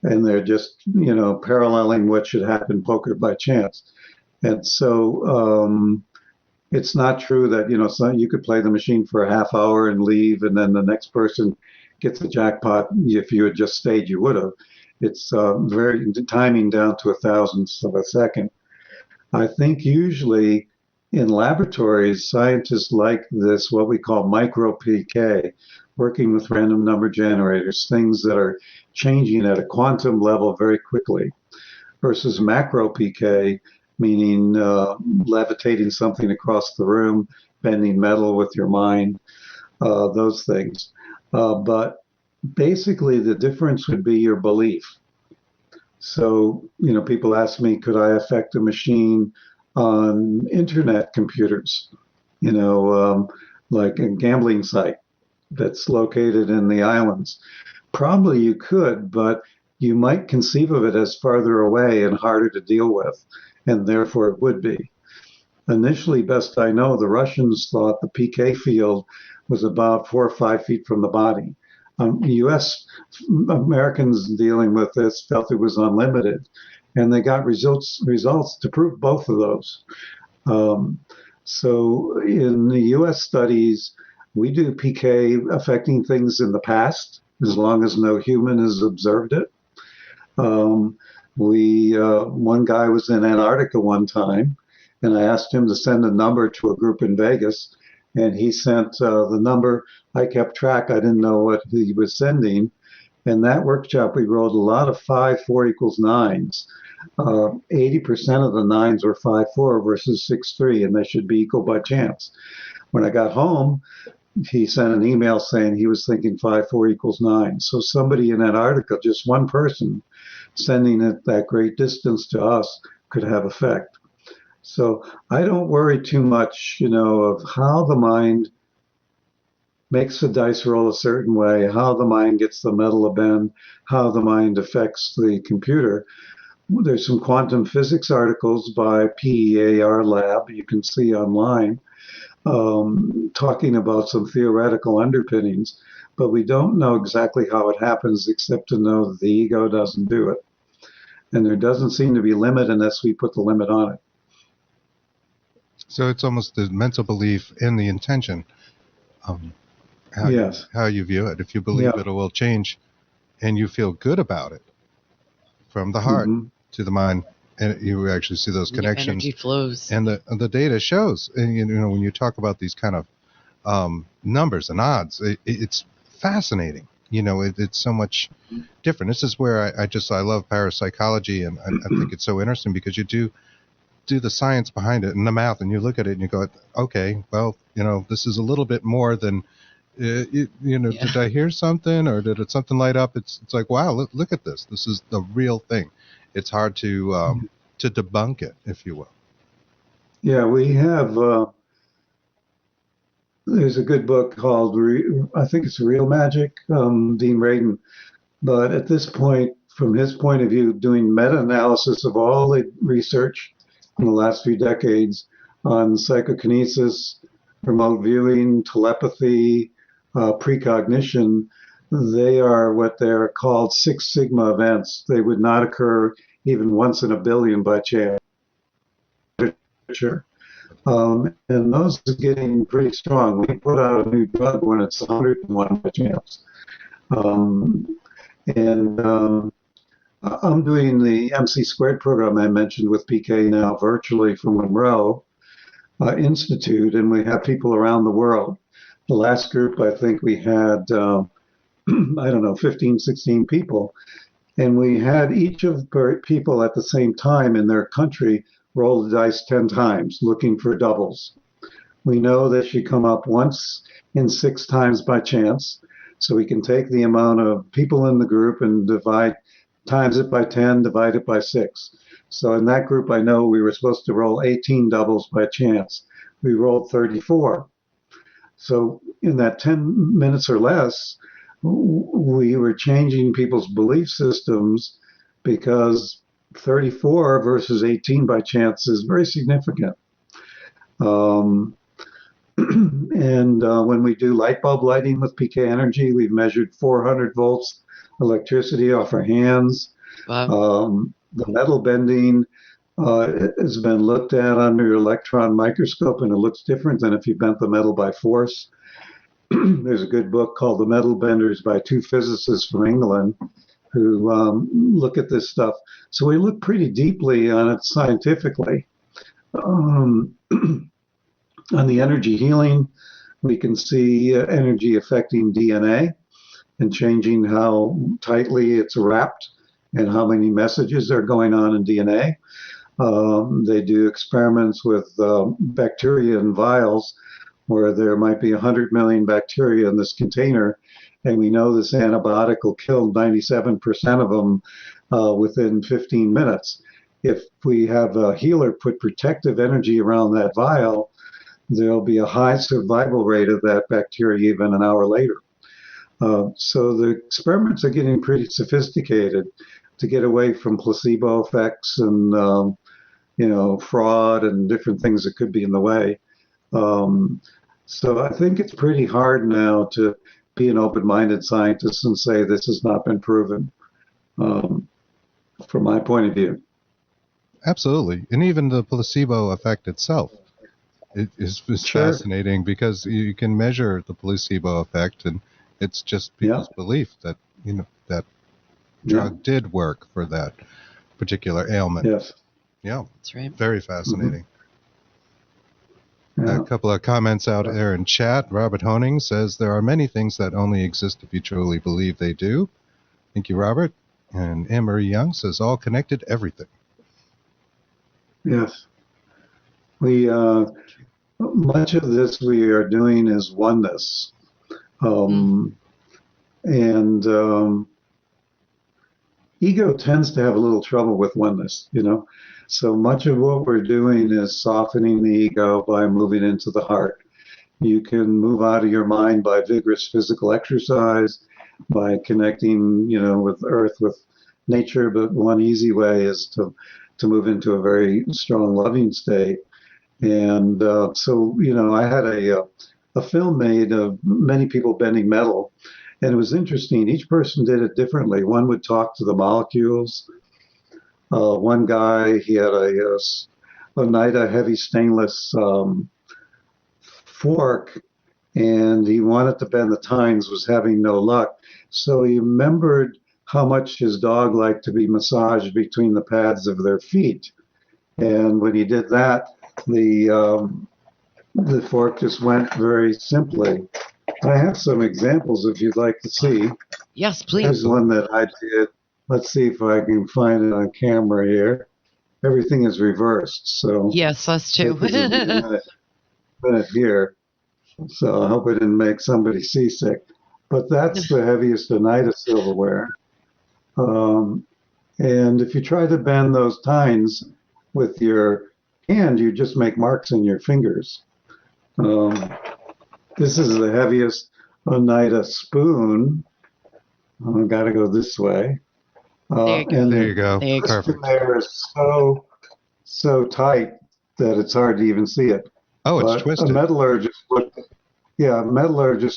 they're just, paralleling what should happen, poker by chance. And so it's not true that, so you could play the machine for a half hour and leave, and then the next person gets the jackpot. If you had just stayed, you would have. It's very timing down to 1,000ths of a second. I think usually in laboratories, scientists like this, what we call micro PK, working with random number generators, things that are changing at a quantum level very quickly, versus macro PK, meaning levitating something across the room, bending metal with your mind, those things. But basically, the difference would be your belief. So, people ask me, could I affect a machine on internet computers, like a gambling site that's located in the islands? Probably you could, but you might conceive of it as farther away and harder to deal with, and therefore it would be. Initially, best I know, the Russians thought the PK field was about 4 or 5 feet from the body. U.S. Americans dealing with this felt it was unlimited, and they got results to prove both of those. So in the U.S. studies, we do PK affecting things in the past, as long as no human has observed it. One guy was in Antarctica one time, and I asked him to send a number to a group in Vegas, and he sent the number. I kept track. I didn't know what he was sending. In that workshop, we rolled a lot of 5, 4 equals 9s. 80% of the 9s were 5, 4 versus 6, 3, and they should be equal by chance. When I got home, he sent an email saying he was thinking 5, 4 equals 9. So somebody in Antarctica, just one person, sending it that great distance to us could have effect. So I don't worry too much, of how the mind makes the dice roll a certain way, how the mind gets the metal to bend, how the mind affects the computer. There's some quantum physics articles by PEAR Lab you can see online, talking about some theoretical underpinnings, but we don't know exactly how it happens except to know that the ego doesn't do it. And there doesn't seem to be a limit unless we put the limit on it. So it's almost the mental belief and the intention, how you view it. If you believe it will change and you feel good about it from the heart to the mind, and you actually see those connections. Energy flows. And the data shows. And, when you talk about these kind of numbers and odds, it's fascinating. It's so much different. This is where I love parapsychology, and I think it's so interesting because you do the science behind it and the math, and you look at it and you go, okay, well, this is a little bit more than, did I hear something or did something light up? It's like, wow, look at this. This is the real thing. It's hard to debunk it, if you will. Yeah, we have, there's a good book called, I think it's Real Magic, Dean Radin. But at this point, from his point of view, doing meta-analysis of all the research in the last few decades on psychokinesis, remote viewing, telepathy, precognition, they are what they're called 6 sigma events. They would not occur even once in a billion by chance. And those are getting pretty strong. We put out a new drug when it's 101 by chance. I'm doing the MC² program I mentioned with PK now virtually from Monroe Institute, and we have people around the world. The last group, I think we had, 15, 16 people. And we had each of the people at the same time in their country roll the dice 10 times, looking for doubles. We know they should come up once in 6 times by chance. So we can take the amount of people in the group and times it by 10, divide it by 6. So in that group, I know we were supposed to roll 18 doubles by chance. We rolled 34. So in that 10 minutes or less, we were changing people's belief systems because 34 versus 18 by chance is very significant. And when we do light bulb lighting with PK energy, we've measured 400 volts electricity off our hands. Wow. The metal bending has been looked at under electron microscope, and it looks different than if you bent the metal by force. There's a good book called The Metal Benders by 2 physicists from England who look at this stuff. So we look pretty deeply on it scientifically. On the energy healing, we can see energy affecting DNA and changing how tightly it's wrapped and how many messages are going on in DNA. They do experiments with bacteria in vials where there might be 100 million bacteria in this container, and we know this antibiotic will kill 97% of them within 15 minutes. if we have a healer put protective energy around that vial, there'll be a high survival rate of that bacteria even an hour later. So the experiments are getting pretty sophisticated to get away from placebo effects and fraud and different things that could be in the way. So I think it's pretty hard now to be an open-minded scientist and say this has not been proven, from my point of view. Absolutely. And even the placebo effect itself is Sure. fascinating, because you can measure the placebo effect, and it's just people's belief that, that drug did work for that particular ailment. Yes. Yeah. That's right. Very fascinating. Yeah. A couple of comments out there in chat. Robert Honing says, there are many things that only exist if you truly believe they do. Thank you, Robert. And Anne Marie Young says, all connected, everything. Yes. We much of this we are doing is oneness. And ego tends to have a little trouble with oneness, So much of what we're doing is softening the ego by moving into the heart. You can move out of your mind by vigorous physical exercise, by connecting, with earth, with nature. But one easy way is to move into a very strong, loving state. And so, I had a film made of many people bending metal. And it was interesting. Each person did it differently. One would talk to the molecules. One guy, he had a Oneida heavy stainless fork, and he wanted to bend the tines, was having no luck. So he remembered how much his dog liked to be massaged between the pads of their feet. And when he did that, the fork just went very simply. I have some examples if you'd like to see. Yes, please. Here's one that I did. Let's see if I can find it on camera here. Everything is reversed, so yes, us too. minute here. So I hope it didn't make somebody seasick. But that's the heaviest Oneida silverware. And if you try to bend those tines with your hand, you just make marks in your fingers. This is the heaviest Oneida spoon. I've got to go this way. There you go. And There you go. There you go. Perfect. there is so tight that it's hard to even see it. Oh, it's But twisted. a metallurgist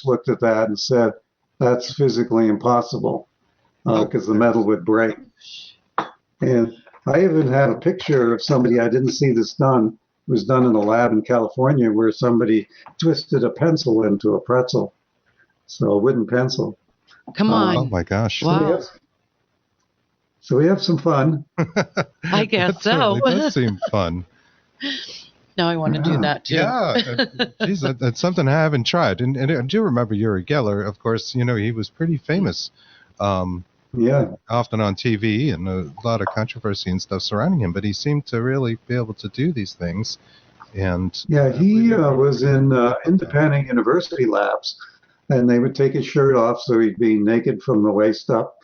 looked at that and said that's physically impossible because the metal would break. And I even have a picture of somebody, I didn't see this done. It was done in a lab in California where somebody twisted a pencil into a pretzel. So a wooden pencil. Come on. Oh my gosh. Wow. So we have some fun. I guess That so. certainly does seem fun. Now I want to do that too. Yeah. Geez, that's something I haven't tried. And I do remember Uri Geller, of course, he was pretty famous. Often on TV, and a lot of controversy and stuff surrounding him, but he seemed to really be able to do these things. And he was in independent university labs, and they would take his shirt off so he'd be naked from the waist up,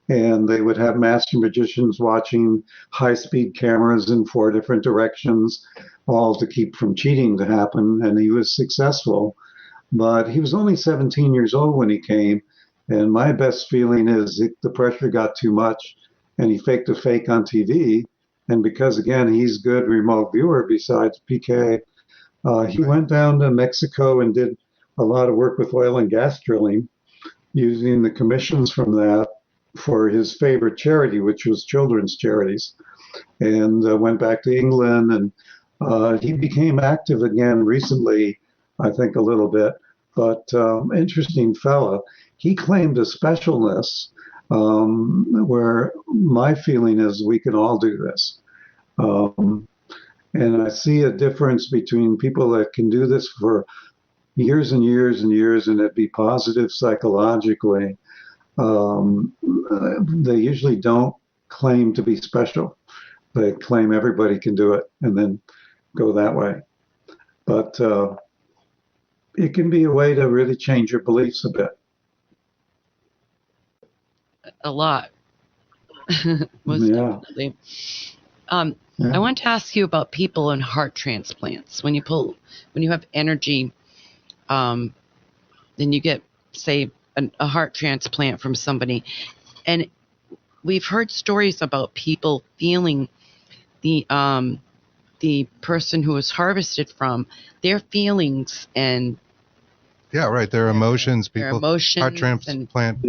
and they would have master magicians watching high-speed cameras in 4 different directions, all to keep from cheating to happen, and he was successful. But he was only 17 years old when he came, and my best feeling is the pressure got too much, and he faked a fake on TV. And because, again, he's a good remote viewer besides PK, he went down to Mexico and did a lot of work with oil and gas drilling, using the commissions from that for his favorite charity, which was children's charities, and went back to England. And he became active again recently, I think a little bit, but interesting fella. He claimed a specialness where my feeling is we can all do this. And I see a difference between people that can do this for years and years and years and it be positive psychologically. They usually don't claim to be special. They claim everybody can do it and then go that way. But it can be a way to really change your beliefs a bit. A lot. Most definitely. I want to ask you about people and heart transplants. When you have energy, then you get, say, a heart transplant from somebody, and we've heard stories about people feeling the person who was harvested from their feelings and their emotions. Their People, emotions heart transplant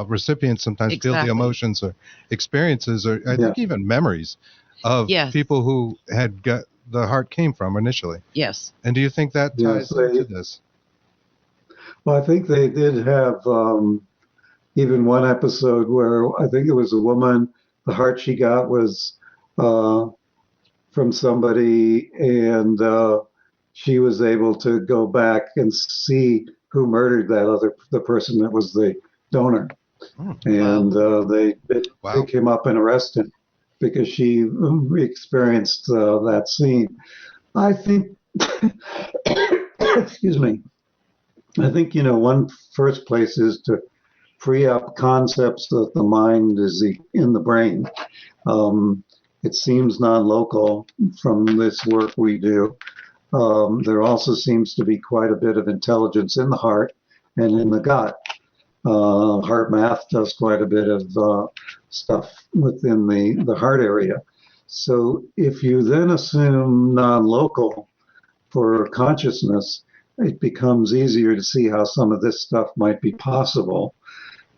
recipients sometimes feel the emotions or experiences, or I think even memories of people who had got the heart came from initially. Yes. And do you think that ties into this? Well, I think they did have even one episode where I think it was a woman, the heart she got was from somebody, and she was able to go back and see who murdered the person that was the donor. And they pick him up and arrest him because she experienced that scene. I think, excuse me, I think, one first place is to free up concepts that the mind is in the brain. It seems non-local from this work we do. There also seems to be quite a bit of intelligence in the heart and in the gut. Heart math does quite a bit of stuff within the heart area. So if you then assume non-local for consciousness, it becomes easier to see how some of this stuff might be possible.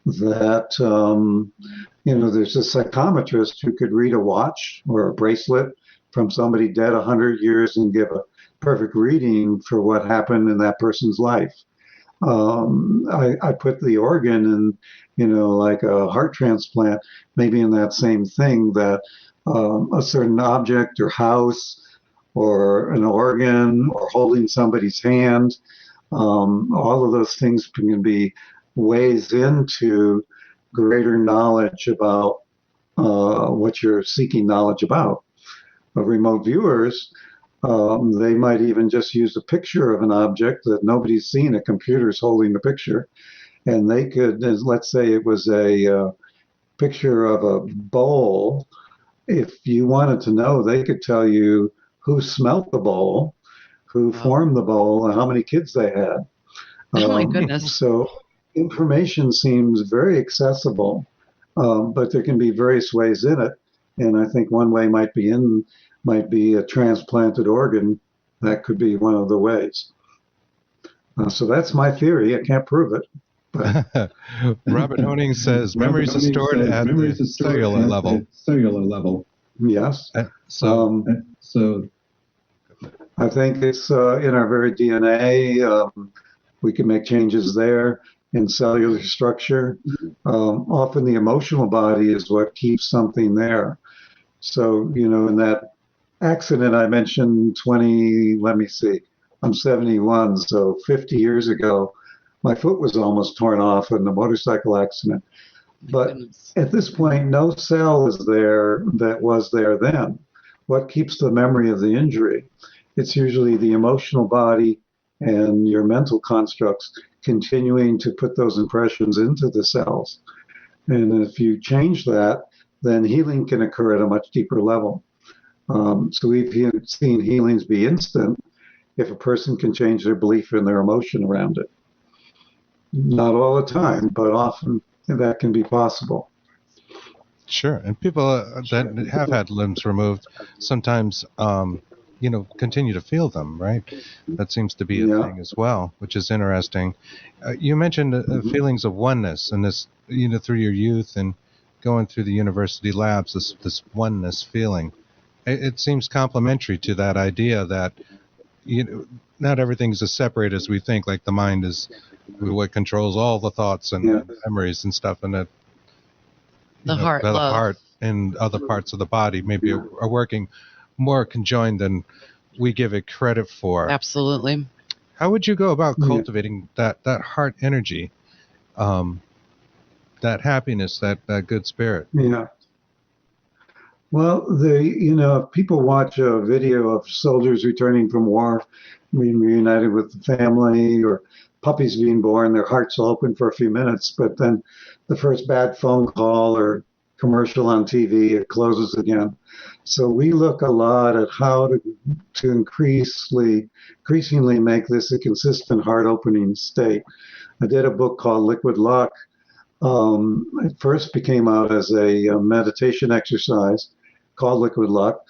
That, there's a psychometrist who could read a watch or a bracelet from somebody dead 100 years and give a perfect reading for what happened in that person's life. I put the organ in, like a heart transplant, maybe in that same thing, that a certain object or house or an organ or holding somebody's hand, all of those things can be ways into greater knowledge about what you're seeking knowledge about. Remote viewers, they might even just use a picture of an object that nobody's seen. A computer's holding the picture, and they could, let's say it was a picture of a bowl. If you wanted to know, they could tell you who smelt the bowl, who formed the bowl, and how many kids they had. Oh my goodness. So information seems very accessible, but there can be various ways in it. And I think one way might be a transplanted organ. That could be one of the ways. So that's my theory. I can't prove it. But Robert Honing says memories are stored at the cellular level. Yes. So I think it's in our very DNA. We can make changes there in cellular structure. Often the emotional body is what keeps something there. So, in that accident I mentioned I'm 71, so 50 years ago, my foot was almost torn off in a motorcycle accident. But at this point, no cell is there that was there then. What keeps the memory of the injury? It's usually the emotional body and your mental constructs continuing to put those impressions into the cells. And if you change that, then healing can occur at a much deeper level. So we've seen healings be instant if a person can change their belief and their emotion around it. Not all the time, but often that can be possible. Sure. And people that have had limbs removed sometimes, continue to feel them, right? That seems to be a thing as well, which is interesting. You mentioned feelings of oneness, and this, through your youth and going through the university labs, this oneness feeling. It seems complementary to that idea that not everything's as separate as we think. Like the mind is what controls all the thoughts and memories and stuff, and that the heart and other parts of the body maybe are working more conjoined than we give it credit for. Absolutely. How would you go about cultivating that heart energy, that happiness, that good spirit? Yeah. Well, if people watch a video of soldiers returning from war, being reunited with the family, or puppies being born, their hearts will open for a few minutes, but then the first bad phone call or commercial on TV, it closes again. So we look a lot at how to increasingly make this a consistent heart opening state. I did a book called Liquid Luck. It first became out as a meditation exercise called Liquid Luck.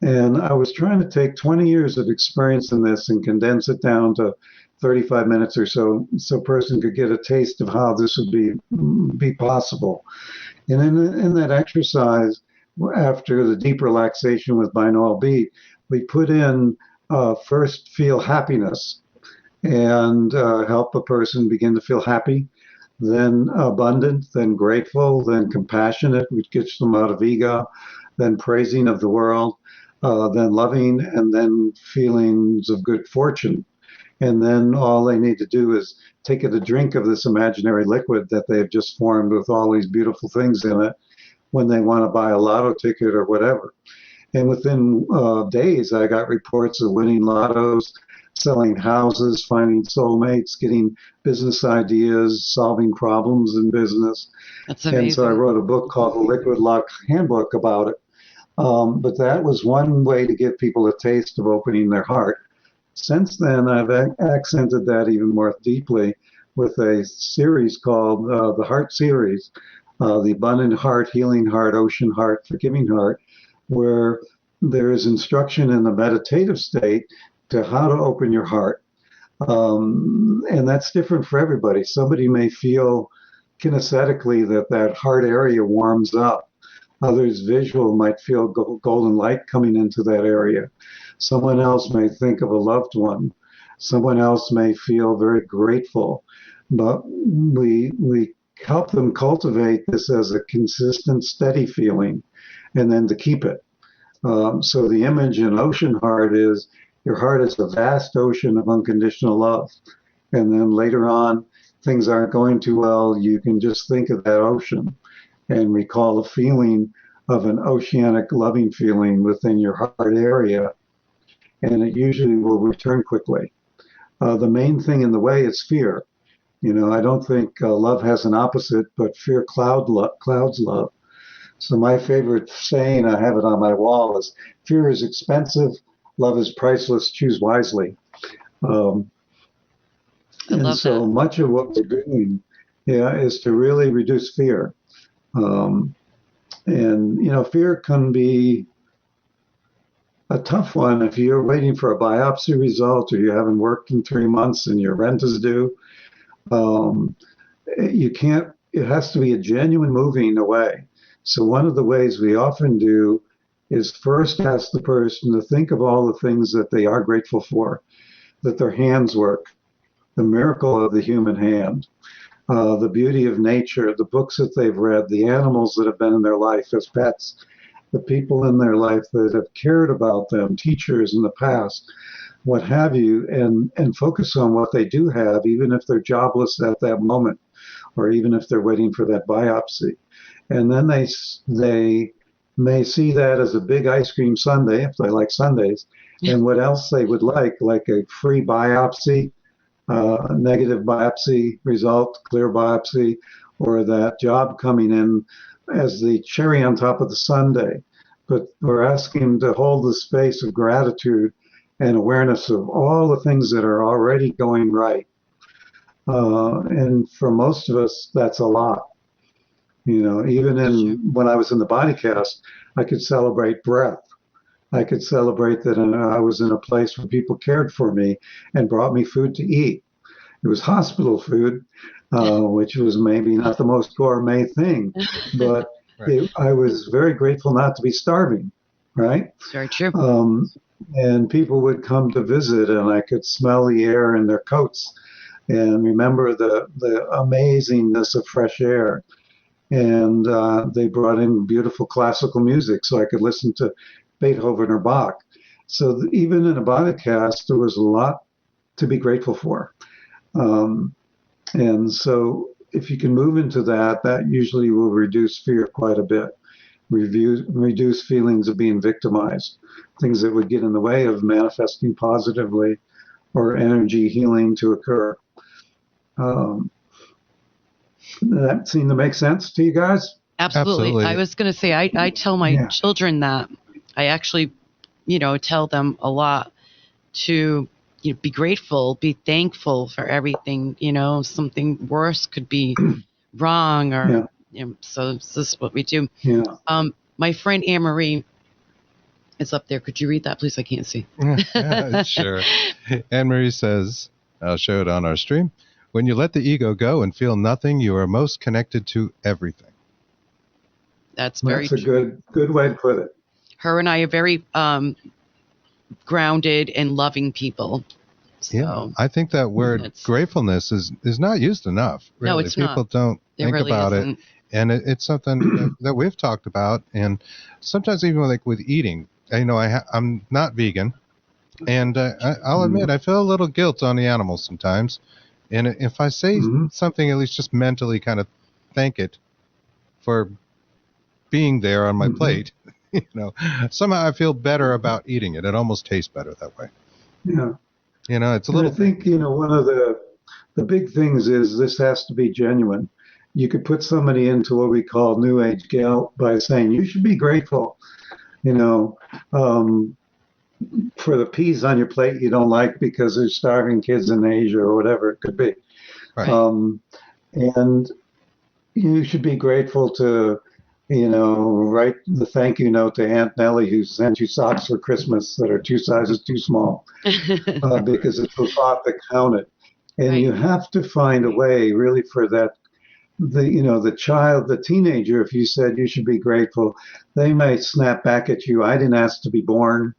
And I was trying to take 20 years of experience in this and condense it down to 35 minutes or so a person could get a taste of how this would be possible. And in that exercise, after the deep relaxation with binaural beat, we put in first feel happiness and help a person begin to feel happy, then abundant, then grateful, then compassionate, which gets them out of ego, then praising of the world, then loving, and then feelings of good fortune. And then all they need to do is take a drink of this imaginary liquid that they've just formed with all these beautiful things in it when they want to buy a lotto ticket or whatever. And within days, I got reports of winning lottos, selling houses, finding soulmates, getting business ideas, solving problems in business. That's amazing. And so I wrote a book called The Liquid Luck Handbook about it. But that was one way to give people a taste of opening their heart. Since then, I've accented that even more deeply with a series called the Heart Series, the Abundant Heart, Healing Heart, Ocean Heart, Forgiving Heart, where there is instruction in the meditative state to how to open your heart. And that's different for everybody. Somebody may feel kinesthetically that heart area warms up. Others visual might feel golden light coming into that area. Someone else may think of a loved one. Someone else may feel very grateful. But we help them cultivate this as a consistent, steady feeling, and then to keep it. So the image in Ocean Heart is your heart is a vast ocean of unconditional love. And then later on, things aren't going too well, you can just think of that ocean and recall a feeling of an oceanic loving feeling within your heart area, and it usually will return quickly. The main thing in the way is fear. I don't think love has an opposite, but fear clouds love. So my favorite saying, I have it on my wall, is fear is expensive, love is priceless, choose wisely. And so that. much of what we're doing is to really reduce fear. And fear can be a tough one if you're waiting for a biopsy result or you haven't worked in 3 months and your rent is due. It has to be a genuine moving away. So one of the ways we often do is first ask the person to think of all the things that they are grateful for, that their hands work, the miracle of the human hand, the beauty of nature, the books that they've read, the animals that have been in their life as pets, the people in their life that have cared about them, teachers in the past, what have you, and focus on what they do have, even if they're jobless at that moment, or even if they're waiting for that biopsy. And then they may see that as a big ice cream sundae, if they like sundaes, and what else they would like a free biopsy, negative biopsy result, clear biopsy, or that job coming in as the cherry on top of the sundae. But we're asking to hold the space of gratitude and awareness of all the things that are already going right. And for most of us, that's a lot. Even when I was in the body cast, I could celebrate breath. I could celebrate that I was in a place where people cared for me and brought me food to eat. It was hospital food, which was maybe not the most gourmet thing, but right. I was very grateful not to be starving, right? Very true. And people would come to visit, and I could smell the air in their coats and remember the amazingness of fresh air. And they brought in beautiful classical music so I could listen to Beethoven or Bach. So even in a body cast, there was a lot to be grateful for. And so if you can move into that usually will reduce fear quite a bit, reduce feelings of being victimized, things that would get in the way of manifesting positively or energy healing to occur. That seem to make sense to you guys? Absolutely. I was going to say, I tell my children that. I actually, tell them a lot to be grateful, be thankful for everything. Something worse could be wrong, or so this is what we do. Yeah. My friend Anne Marie is up there. Could you read that, please? I can't see. Sure. Anne Marie says, I'll show it on our stream. When you let the ego go and feel nothing, you are most connected to everything. That's a good way to put it. Her and I are very grounded and loving people. So, yeah, I think that word gratefulness is not used enough. Really. No, it's People not. don't think really about isn't. it, and it's something that we've talked about, and sometimes even like with eating. I'm not vegan, and I'll admit I feel a little guilt on the animals sometimes, and if I say something, at least just mentally kind of thank it for being there on my plate, somehow I feel better about eating it. It almost tastes better that way. Yeah. It's a little. I think, one of the big things is this has to be genuine. You could put somebody into what we call New Age guilt by saying you should be grateful, for the peas on your plate you don't like because there's starving kids in Asia or whatever it could be. Right. And you should be grateful to, write the thank you note to Aunt Nellie who sent you socks for Christmas that are 2 sizes too small, because it's the thought that counted. And you have to find a way really for that, the child, the teenager, if you said you should be grateful, they might snap back at you. I didn't ask to be born,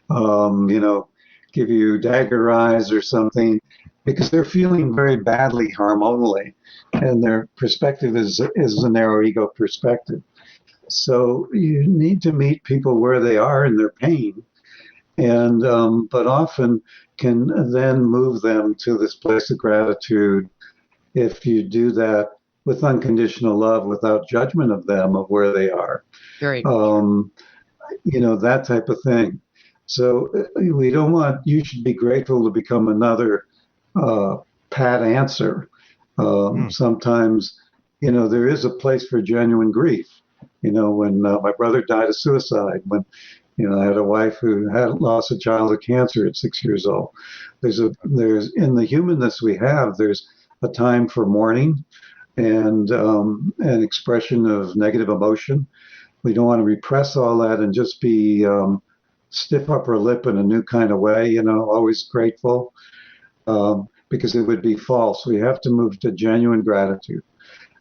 give you dagger eyes or something, because they're feeling very badly hormonally, and their perspective is a narrow ego perspective. So you need to meet people where they are in their pain, and but often can then move them to this place of gratitude if you do that with unconditional love, without judgment of them, of where they are. Very. That type of thing. So we don't want, you should be grateful to become another pat answer. Sometimes, there is a place for genuine grief. When my brother died of suicide, when, I had a wife who had lost a child of cancer at 6 years old. There's in the humanness we have, there's a time for mourning and an expression of negative emotion. We don't want to repress all that and just be stiff upper lip in a new kind of way, always grateful, because it would be false. We have to move to genuine gratitude.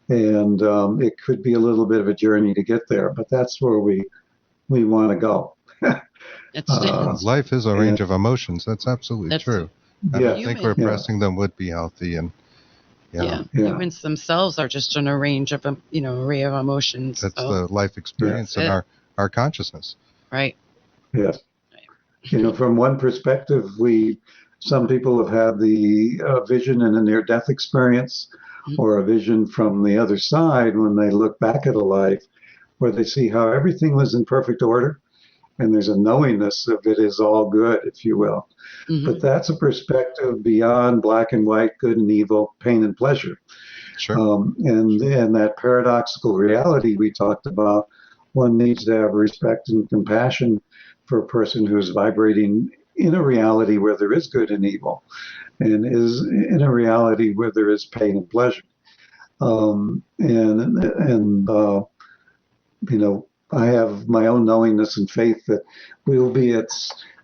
And it could be a little bit of a journey to get there, but that's where we want to go. Life is a range of emotions. That's absolutely true. I don't think repressing them would be healthy. And humans themselves are just in a range of array of emotions. That's the life experience and our consciousness. Right. Yeah. From one perspective, some people have had the vision in a near-death experience, or a vision from the other side when they look back at a life where they see how everything was in perfect order, and there's a knowingness of it is all good, if you will. But that's a perspective beyond black and white, good and evil, pain and pleasure. Sure. And that paradoxical reality we talked about, one needs to have respect and compassion for a person who's vibrating in a reality where there is good and evil, and is in a reality where there is pain and pleasure. I have my own knowingness and faith that we will be at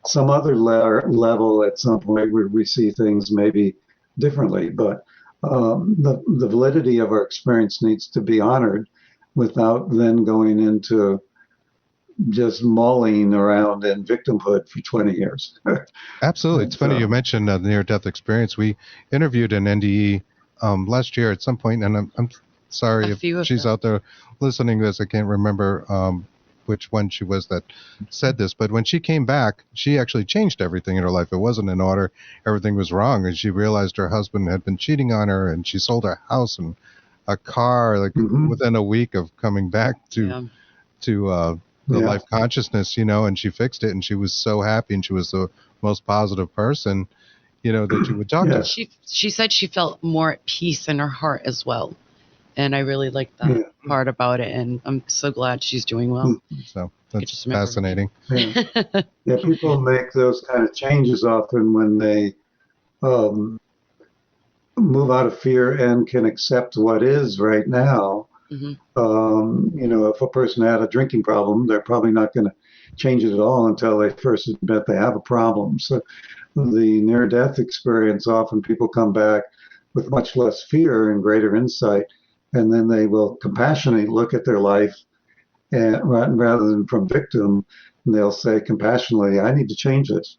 some other level at some point where we see things maybe differently, but the validity of our experience needs to be honored without then going into just mulling around in victimhood for 20 years. Absolutely. It's funny you mentioned the near-death experience. We interviewed an NDE last year at some point, and I'm sorry if she's out there listening to this. I can't remember which one she was that said this, but when she came back, she actually changed everything in her life. It wasn't in order. Everything was wrong, and she realized her husband had been cheating on her, and she sold her house and a car within a week of coming back to the life consciousness, and she fixed it, and she was so happy, and she was the most positive person, that you would talk to. She said she felt more at peace in her heart as well. And I really like that part about it. And I'm so glad she's doing well. So that's fascinating. Yeah, people make those kind of changes often when they move out of fear and can accept what is right now. If a person had a drinking problem, they're probably not going to change it at all until they first admit they have a problem. So the near-death experience, often people come back with much less fear and greater insight, and then they will compassionately look at their life, and rather than from victim, they'll say compassionately, I need to change this.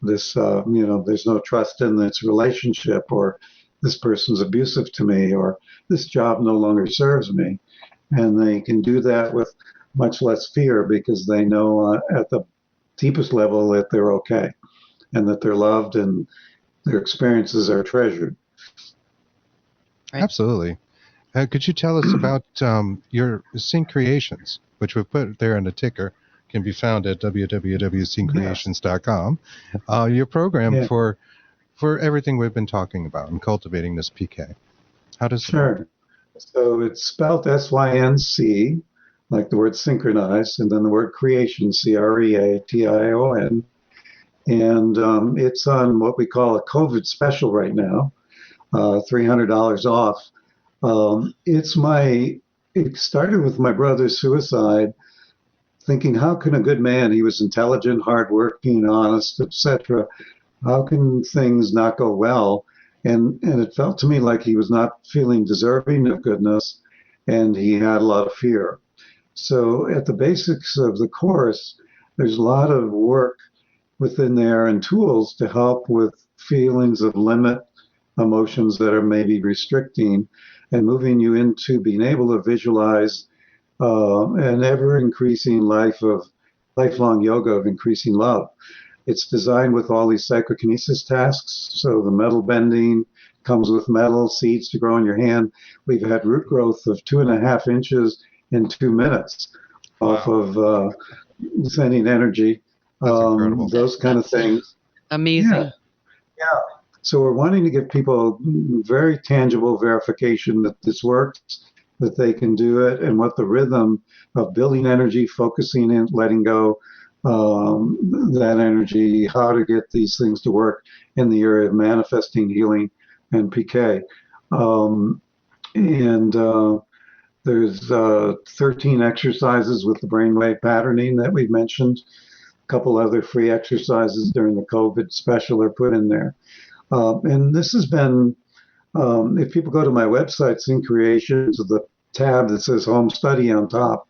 There's no trust in this relationship, or this person's abusive to me, or this job no longer serves me. And they can do that with much less fear because they know at the deepest level that they're okay and that they're loved and their experiences are treasured. Right. Absolutely. Could you tell us about your Sync Creations, which we put there in the ticker, can be found at www.syncreations.com. Your program for everything we've been talking about and cultivating this PK. How does it work? So it's spelled SYNC, like the word synchronize, and then the word creation, CREATION. And it's on what we call a COVID special right now, $300 off. It started with my brother's suicide, thinking, how can a good man, he was intelligent, hardworking, honest, etc., how can things not go well? And it felt to me like he was not feeling deserving of goodness, and he had a lot of fear. So at the basics of the course, there's a lot of work within there and tools to help with feelings of limit, emotions that are maybe restricting, and moving you into being able to visualize an ever-increasing lifelong yoga of increasing love. It's designed with all these psychokinesis tasks. So the metal bending comes with metal, seeds to grow in your hand. We've had root growth of 2.5 inches in 2 minutes off of sending energy. Those kind of things. Amazing. Yeah. So we're wanting to give people very tangible verification that this works, that they can do it, and what the rhythm of building energy, focusing in, letting go, that energy, how to get these things to work in the area of manifesting, healing, and PK. There's 13 exercises with the brainwave patterning that we've mentioned. A couple other free exercises during the COVID special are put in there. And this has been, if people go to my website, Sync Creations, the tab that says Home Study on top,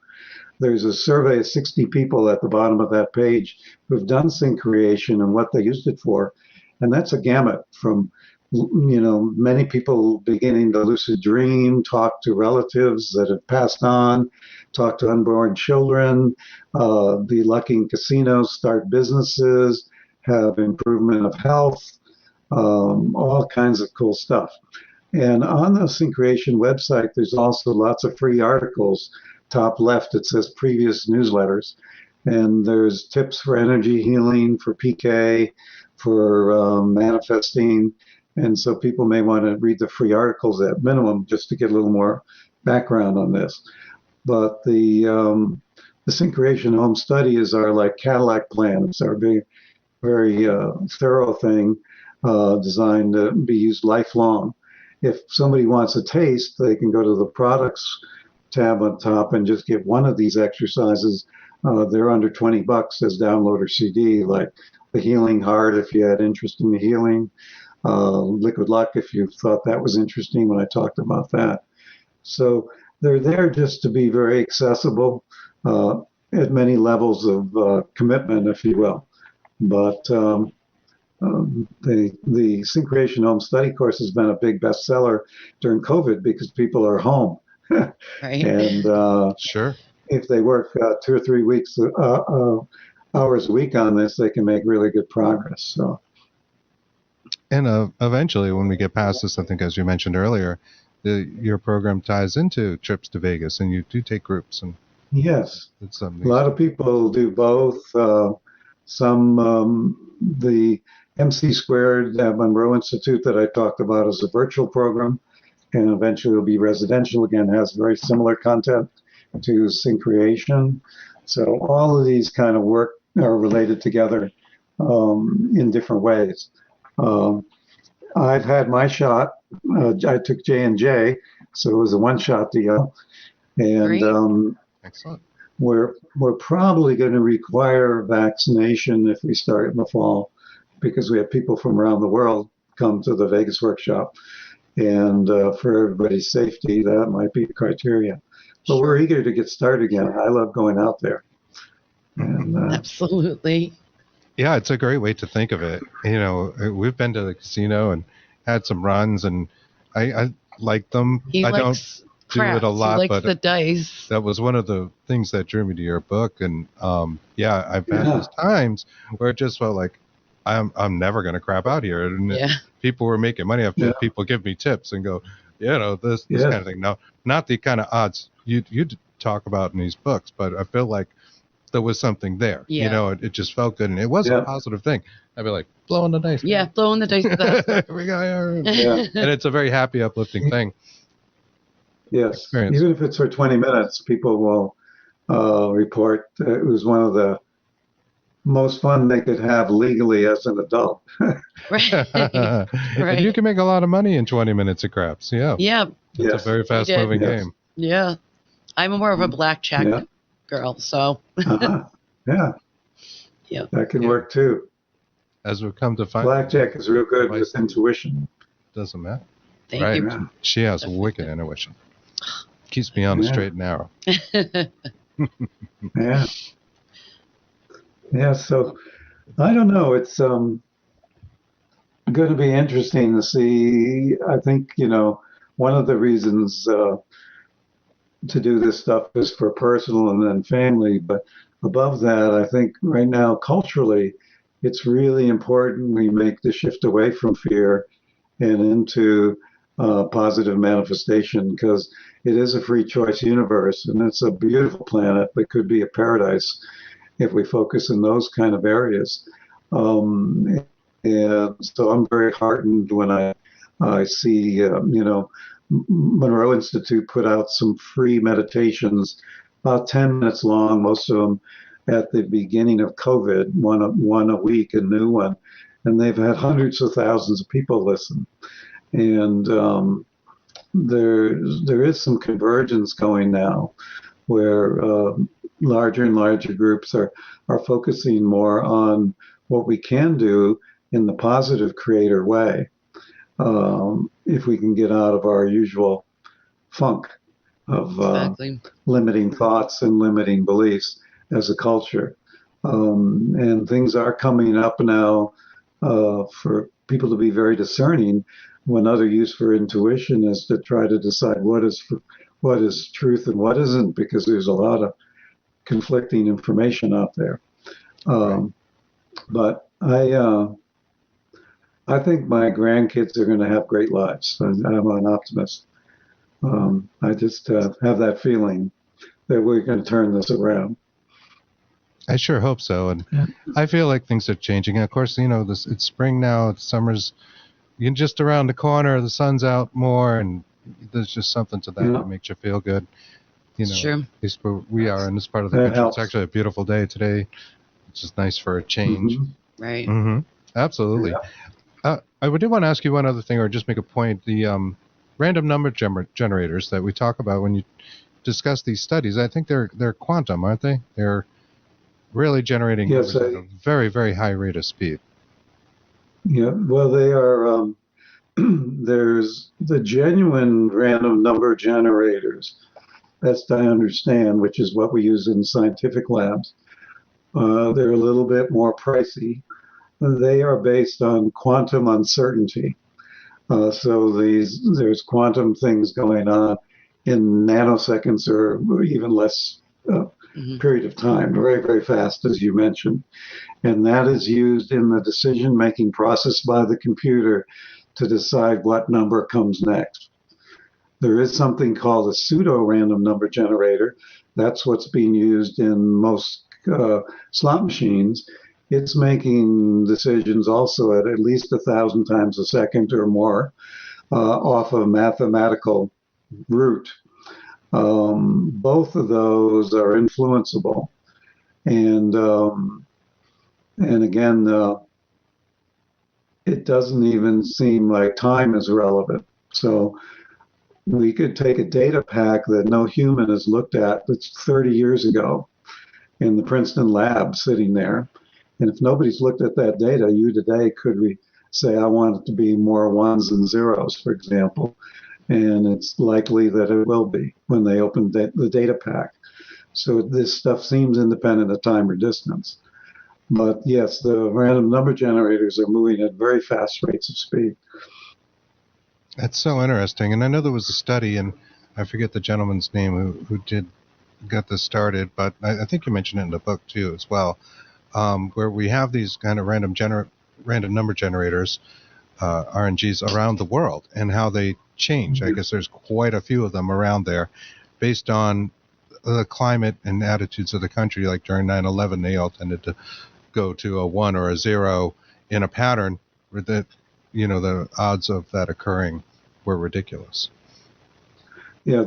there's a survey of 60 people at the bottom of that page who've done Sync Creation and what they used it for. And that's a gamut from, many people beginning to lucid dream, talk to relatives that have passed on, talk to unborn children, be lucky in casinos, start businesses, have improvement of health, all kinds of cool stuff. And on the Sync Creation website, there's also lots of free articles. Top left, it says previous newsletters. And there's tips for energy healing, for PK, for manifesting. And so people may want to read the free articles at minimum just to get a little more background on this. But the Sync Creation Home Study is our like Cadillac plan. It's our very thorough thing designed to be used lifelong. If somebody wants a taste, they can go to the products tab on top and just get one of these exercises. They're under $20 as download or CD, like the Healing Heart if you had interest in the healing, Liquid Luck if you thought that was interesting when I talked about that. So they're there just to be very accessible at many levels of commitment, if you will. But the Sync Creation Home Study course has been a big bestseller during COVID because people are home. Right. And sure, if they work 2 or 3 weeks hours a week on this, they can make really good progress. So, and eventually, when we get past this, I think as you mentioned earlier, your program ties into trips to Vegas, and you do take groups. And yes, it's a lot of people do both. The MC Squared at Monroe Institute that I talked about is a virtual program. and eventually it'll be residential again, has very similar content to syncreation. So all of these kind of work are related together in different ways. I've had my shot. I took J&J, so it was a one-shot deal. And Excellent. we're probably going to require vaccination if we start in the fall, because we have people from around the world come to the Vegas workshop. And for everybody's safety, that might be a criteria. But we're eager to get started again. I love going out there. And, Absolutely. Yeah, it's a great way to think of it. You know, we've been to the casino and had some runs, and I like them. I don't do it a lot, but the dice. That was one of the things that drew me to your book. And yeah, I've had those times where it just felt like I'm never going to crap out here. And people were making money off it. People give me tips and go, you know, this kind of thing. Now, not the kind of odds you talk about in these books, but I feel like there was something there. You know, it just felt good, and it was a positive thing. I'd be like, blowing the dice. Yeah, blowing the dice. We got and it's a very happy, uplifting thing. Yes, experience. Even if it's for 20 minutes, people will report that it was one of the most fun they could have legally as an adult. And you can make a lot of money in 20 minutes of craps. Yeah. It's a very fast-moving game. Yeah. I'm more of a blackjack girl, so. Yeah. That can work too. As we've come to find, blackjack is real good with intuition. Doesn't matter. Thank you. She has wicked intuition. Keeps me on the straight and narrow. Yeah, so I don't know. It's going to be interesting to see. I think, you know, one of the reasons to do this stuff is for personal and then family. But above that, I think right now, culturally, it's really important we make the shift away from fear and into positive manifestation, because it is a free choice universe, and it's a beautiful planet that could be a paradise if we focus in those kind of areas. And so I'm very heartened when I see, you know, Monroe Institute put out some free meditations, about 10 minutes long, most of them at the beginning of COVID, one a week, a new one. And they've had hundreds of thousands of people listen. And there is some convergence going now where larger and larger groups are focusing more on what we can do in the positive creator way, if we can get out of our usual funk of limiting thoughts and limiting beliefs as a culture. And things are coming up now for people to be very discerning. One other use for intuition is to try to decide what is truth and what isn't, because there's a lot of conflicting information out there. But I think my grandkids are going to have great lives. I'm an optimist. I just have that feeling that we're going to turn this around. I sure hope so. And I feel like things are changing. And of course, you know, it's spring now, summer's just around the corner, the sun's out more, and there's just something to that that makes you feel good. You know, at least where we are in this part of the country. It's actually a beautiful day today, which is nice for a change. Right. Absolutely. I do want to ask you one other thing, or just make a point. The random number generators that we talk about when you discuss these studies, I think they're quantum, aren't they? They're really generating at a very, very high rate of speed. Yeah, well, they are. There's the genuine random number generators, best I understand, which is what we use in scientific labs. They're a little bit more pricey. They are based on quantum uncertainty. So there's quantum things going on in nanoseconds or even less period of time, very, very fast, as you mentioned. And that is used in the decision-making process by the computer to decide what number comes next. There is something called a pseudo-random number generator. That's what's being used in most slot machines. It's making decisions also at least 1,000 times a second or more. off of a mathematical route. Both of those are influenceable, and again, it doesn't even seem like time is relevant. So we could take a data pack that no human has looked at that's 30 years ago in the Princeton lab sitting there. And if nobody's looked at that data, you today could say, I want it to be more ones than zeros, for example. And it's likely that it will be when they open the data pack. So this stuff seems independent of time or distance. But yes, the random number generators are moving at very fast rates of speed. That's so interesting. And I know there was a study, and I forget the gentleman's name who got this started, but I think you mentioned it in the book too as well, where we have these kind of random number generators, RNGs, around the world, and how they change. I guess there's quite a few of them around there based on the climate and attitudes of the country. Like during 9/11, they all tended to go to a 1 or a 0 in a pattern where the odds of that occurring were ridiculous. Yeah,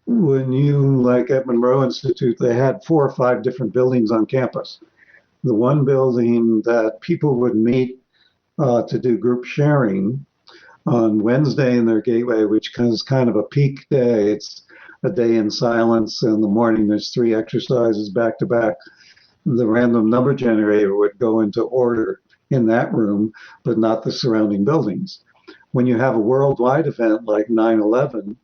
when you, like at Monroe Institute, they had 4 or 5 different buildings on campus. The one building that people would meet to do group sharing on Wednesday in their gateway, which is kind of a peak day. It's a day in silence. In the morning, there's 3 exercises back to back. The random number generator would go into order in that room, but not the surrounding buildings. When you have a worldwide event like 9/11,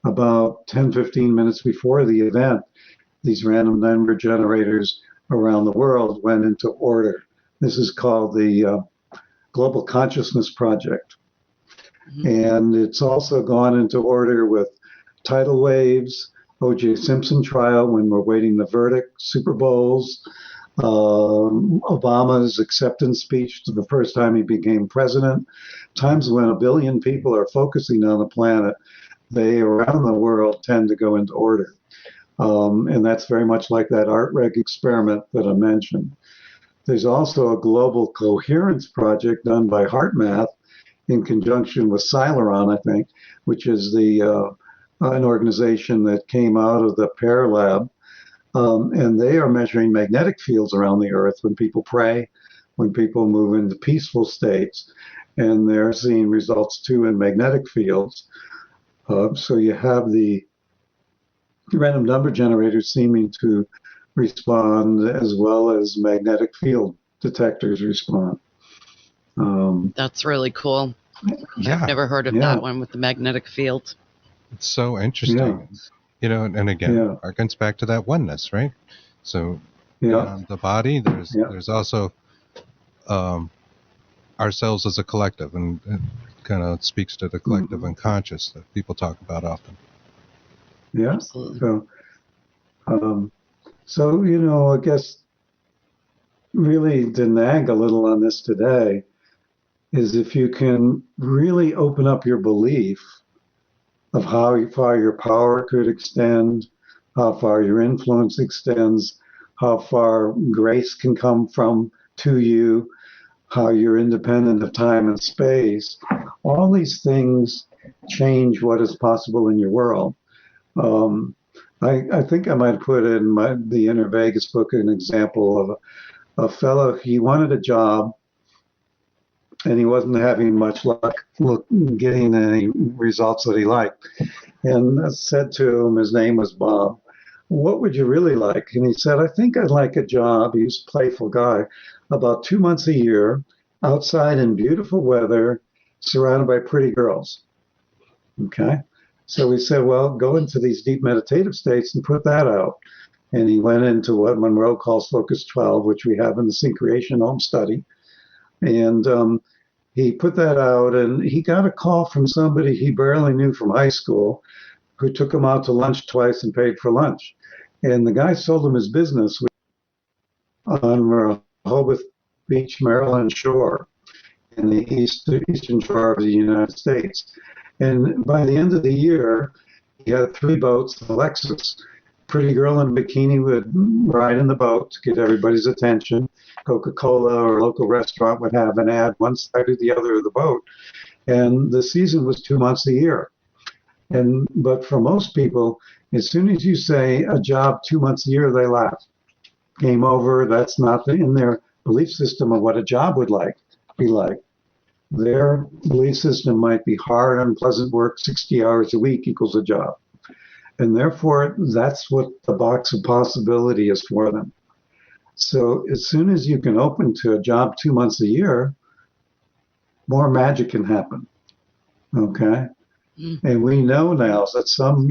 about 10, 15 minutes before the event, these random number generators around the world went into order. This is called the Global Consciousness Project. Mm-hmm. And it's also gone into order with tidal waves, O.J. Simpson trial when we're waiting the verdict, Super Bowls, Obama's acceptance speech to the first time he became president. Times when 1 billion people are focusing on the planet, they around the world tend to go into order. And that's very much like that art reg experiment that I mentioned. There's also a global coherence project done by HeartMath in conjunction with Celeron, I think, which is an organization that came out of the Pear Lab. And they are measuring magnetic fields around the Earth when people pray, when people move into peaceful states. And they're seeing results too in magnetic fields. So you have the random number generators seeming to respond as well as magnetic field detectors respond. That's really cool. Yeah. I've never heard of that one with the magnetic field. It's so interesting. Yeah. And again, harkens back to that oneness, right? So the body, there's also ourselves as a collective, and it kind of speaks to the collective unconscious that people talk about often. Yeah. Absolutely. So, I guess really to nag a little on this today is if you can really open up your belief of how far your power could extend, how far your influence extends, how far grace can come to you, how you're independent of time and space. All these things change what is possible in your world. I think I might put in the Inner Vegas book an example of a fellow. He wanted a job, and he wasn't having much luck getting any results that he liked. And I said to him, his name was Bob, what would you really like? And he said, I think I'd like a job. He was a playful guy, about 2 months a year, outside in beautiful weather, surrounded by pretty girls. Okay. So we said, well, go into these deep meditative states and put that out. And he went into what Monroe calls Focus 12, which we have in the Syncreation Home Study. And he put that out, and he got a call from somebody he barely knew from high school who took him out to lunch twice and paid for lunch. And the guy sold him his business on Rehoboth Beach, Maryland shore in the eastern shore of the United States. And by the end of the year, he had 3 boats, a Lexus. Pretty girl in a bikini would ride in the boat to get everybody's attention. Coca-Cola or a local restaurant would have an ad one side or the other of the boat. And the season was 2 months a year. But for most people, as soon as you say a job 2 months a year, they laugh. Game over. That's not in their belief system of what a job would be like. Their belief system might be hard, unpleasant work, 60 hours a week equals a job. And therefore, that's what the box of possibility is for them. So as soon as you can open to a job 2 months a year, more magic can happen. Okay? And we know now that some,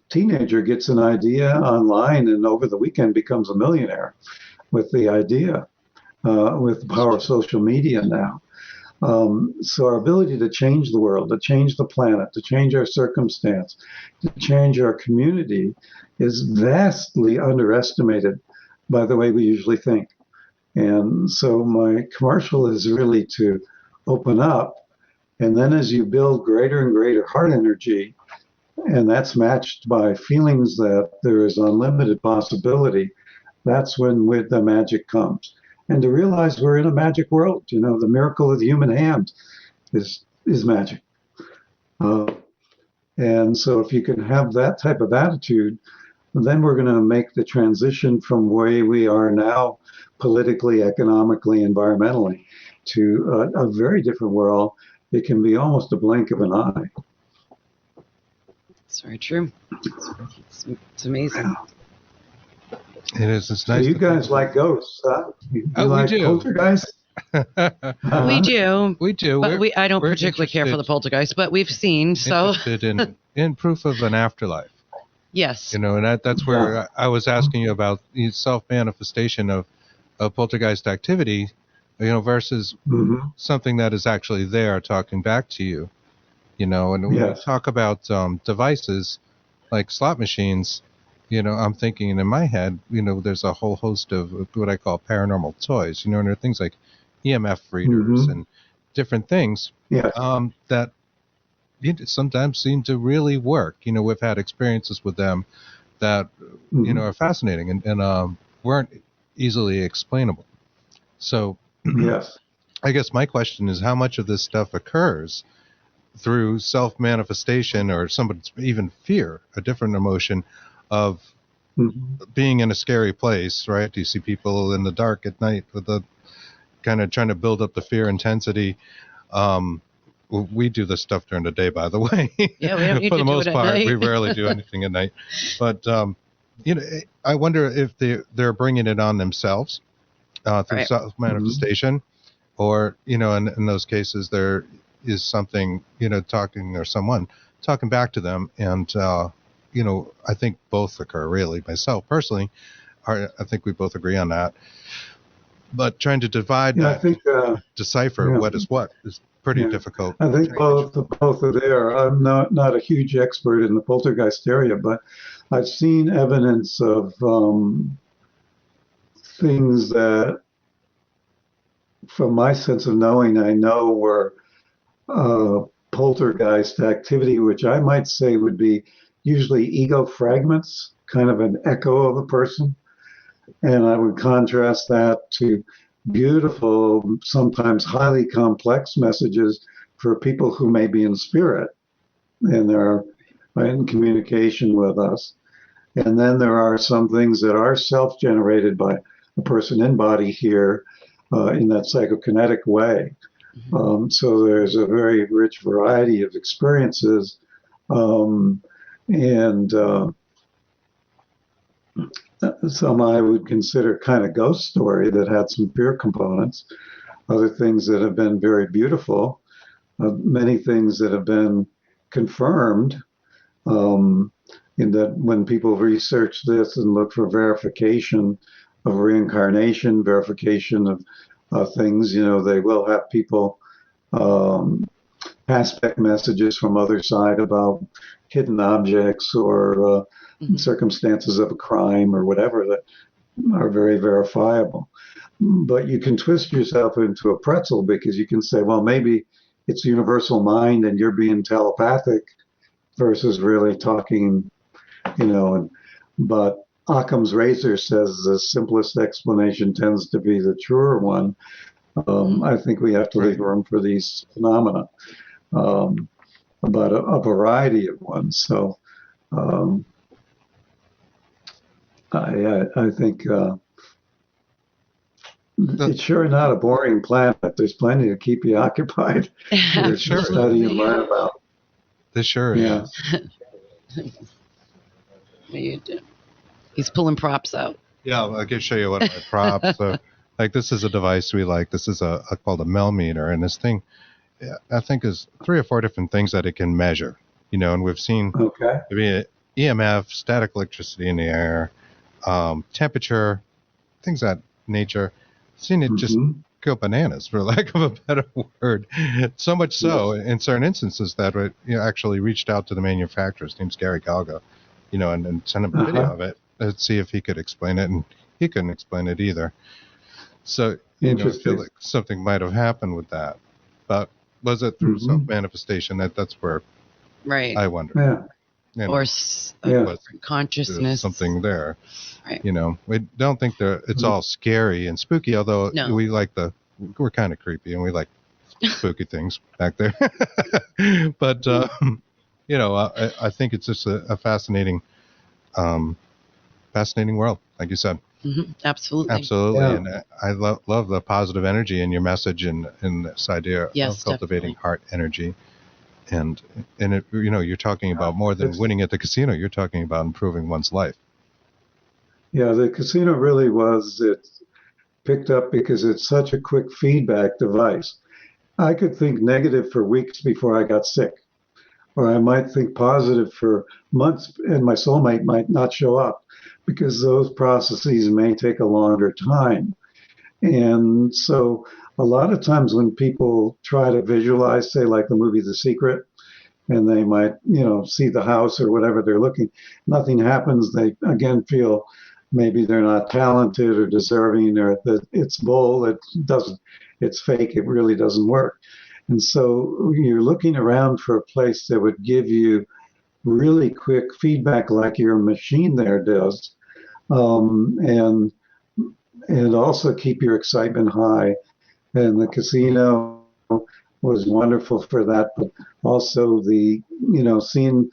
teenager gets an idea online and over the weekend becomes a millionaire with the idea, with the power of social media now. So our ability to change the world, to change the planet, to change our circumstance, to change our community is vastly underestimated by the way we usually think. And so my commercial is really to open up. And then as you build greater and greater heart energy, and that's matched by feelings that there is unlimited possibility, that's when the magic comes. And to realize we're in a magic world, the miracle of the human hand is magic. And so if you can have that type of attitude, then we're going to make the transition from where we are now, politically, economically, environmentally, to a very different world. It can be almost a blink of an eye. It's very true. It's amazing. It is. It's nice. So you guys like ghosts, huh? You like we do. poltergeists? We do. We do. But I don't particularly care for the poltergeist, but we've seen. So interested in proof of an afterlife. Yes. And that's where I was asking you about the self-manifestation of poltergeist activity, versus something that is actually there talking back to you, and when we talk about devices like slot machines, I'm thinking in my head, there's a whole host of what I call paranormal toys, and there are things like EMF readers and different things that sometimes seem to really work. We've had experiences with them that, are fascinating and weren't easily explainable. So I guess my question is, how much of this stuff occurs through self-manifestation or somebody's even fear, a different emotion of being in a scary place, right? Do you see people in the dark at night with the kind of trying to build up the fear intensity? We do this stuff during the day, by the way. Yeah, we don't need for to the do most it at part, night. we rarely do anything at night. But I wonder if they're bringing it on themselves through self-manifestation, or in those cases there is something someone talking back to them, and I think both occur, really. Myself personally, I think we both agree on that. But trying to divide decipher what is what is pretty difficult. I think both are there. I'm not a huge expert in the poltergeist area, but I've seen evidence of things that, from my sense of knowing, I know were poltergeist activity, which I might say would be usually ego fragments, kind of an echo of a person. And I would contrast that to beautiful, sometimes highly complex messages for people who may be in spirit and they're in communication with us. And then there are some things that are self-generated by a person in body here in that psychokinetic way. So there's a very rich variety of experiences. Some I would consider kind of ghost story that had some fear components, other things that have been very beautiful, many things that have been confirmed, in that when people research this and look for verification of reincarnation, verification of things, they will have people pass back messages from other side about hidden objects or circumstances of a crime or whatever that are very verifiable. But you can twist yourself into a pretzel because you can say, well, maybe it's universal mind and you're being telepathic versus really talking, but Occam's razor says the simplest explanation tends to be the truer one. I think we have to leave room for these phenomena, but a variety of ones. So I think it's sure not a boring planet. There's plenty to keep you occupied. There's to study and learn about. This sure is. He's pulling props out. Yeah, I can show you one of my props. So, like, this is a device we like. This is called a Mel meter, and this thing, I think, is 3 or 4 different things that it can measure. And we've seen EMF, static electricity in the air, temperature, things of that nature. Seen it just go bananas, for lack of a better word. So much so, in certain instances, that it actually reached out to the manufacturer. His name's Gary Galga, and sent him a video of it. Let's see if he could explain it, and he couldn't explain it either. So, I feel like something might have happened with that. But was it through self-manifestation? That's where I wonder. Or consciousness. Something there. Right. We don't think it's all scary and spooky, although we like we're kind of creepy and we like spooky things back there. But, I think it's just a fascinating world, like you said. Absolutely. Yeah. And I love the positive energy in your message and this idea of cultivating heart energy. And it, you're talking about more than winning at the casino. You're talking about improving one's life. Yeah, the casino really was. It picked up because it's such a quick feedback device. I could think negative for weeks before I got sick, or I might think positive for months, and my soulmate might not show up because those processes may take a longer time. And so a lot of times when people try to visualize, say like the movie The Secret, and they might, see the house or whatever they're looking, nothing happens. They again feel maybe they're not talented or deserving, or that it's bull, it's fake, it really doesn't work. And so you're looking around for a place that would give you really quick feedback like your machine there does, and also keep your excitement high. And the casino was wonderful for that, but also seeing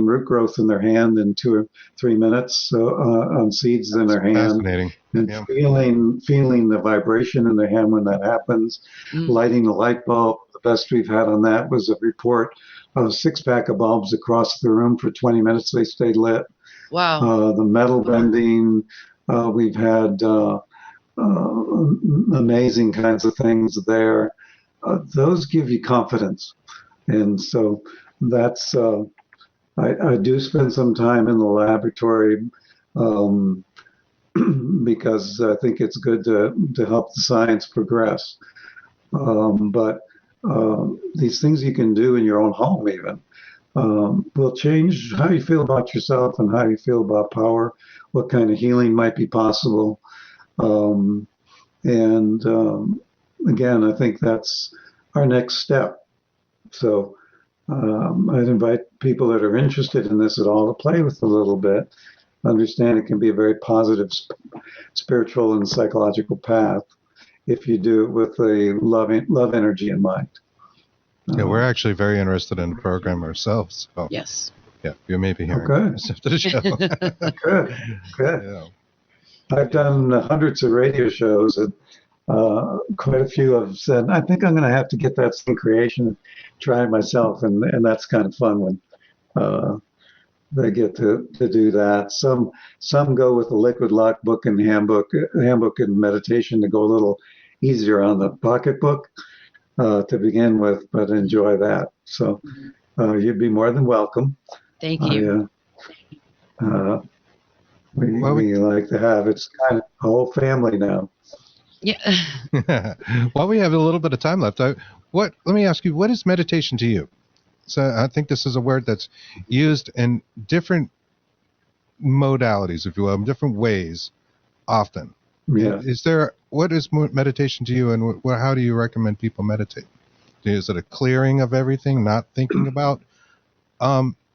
root growth in their hand in 2 or 3 minutes on seeds in their hand, and feeling the vibration in their hand when that happens, lighting a light bulb. The best we've had on that was a report of a 6-pack of bulbs across the room for 20 minutes. They stayed lit. Wow. The metal bending, we've had amazing kinds of things there. Those give you confidence. And so that's, I do spend some time in the laboratory because I think it's good to help the science progress. But these things you can do in your own home even will change how you feel about yourself and how you feel about power, what kind of healing might be possible. Again, I think that's our next step. So I'd invite people that are interested in this at all to play with a little bit. Understand it can be a very positive spiritual and psychological path if you do it with a love energy in mind. Yeah, we're actually very interested in the program ourselves. So. Yes. Yeah, you may be hearing this after the show. Good. Yeah. I've done hundreds of radio shows, and quite a few have said, I think I'm going to have to get that same creation and try it myself. And that's kind of fun when they get to do that. Some go with the Liquid Lock book and handbook and meditation to go a little easier on the pocketbook to begin with, but enjoy that. So you'd be more than welcome. Thank you. We like to have, it's kind of a whole family now. Yeah. While we have a little bit of time left, let me ask you, what is meditation to you? So I think this is a word that's used in different modalities, if you will, in different ways often. Yeah. What is meditation to you, and how do you recommend people meditate? Is it a clearing of everything, not thinking about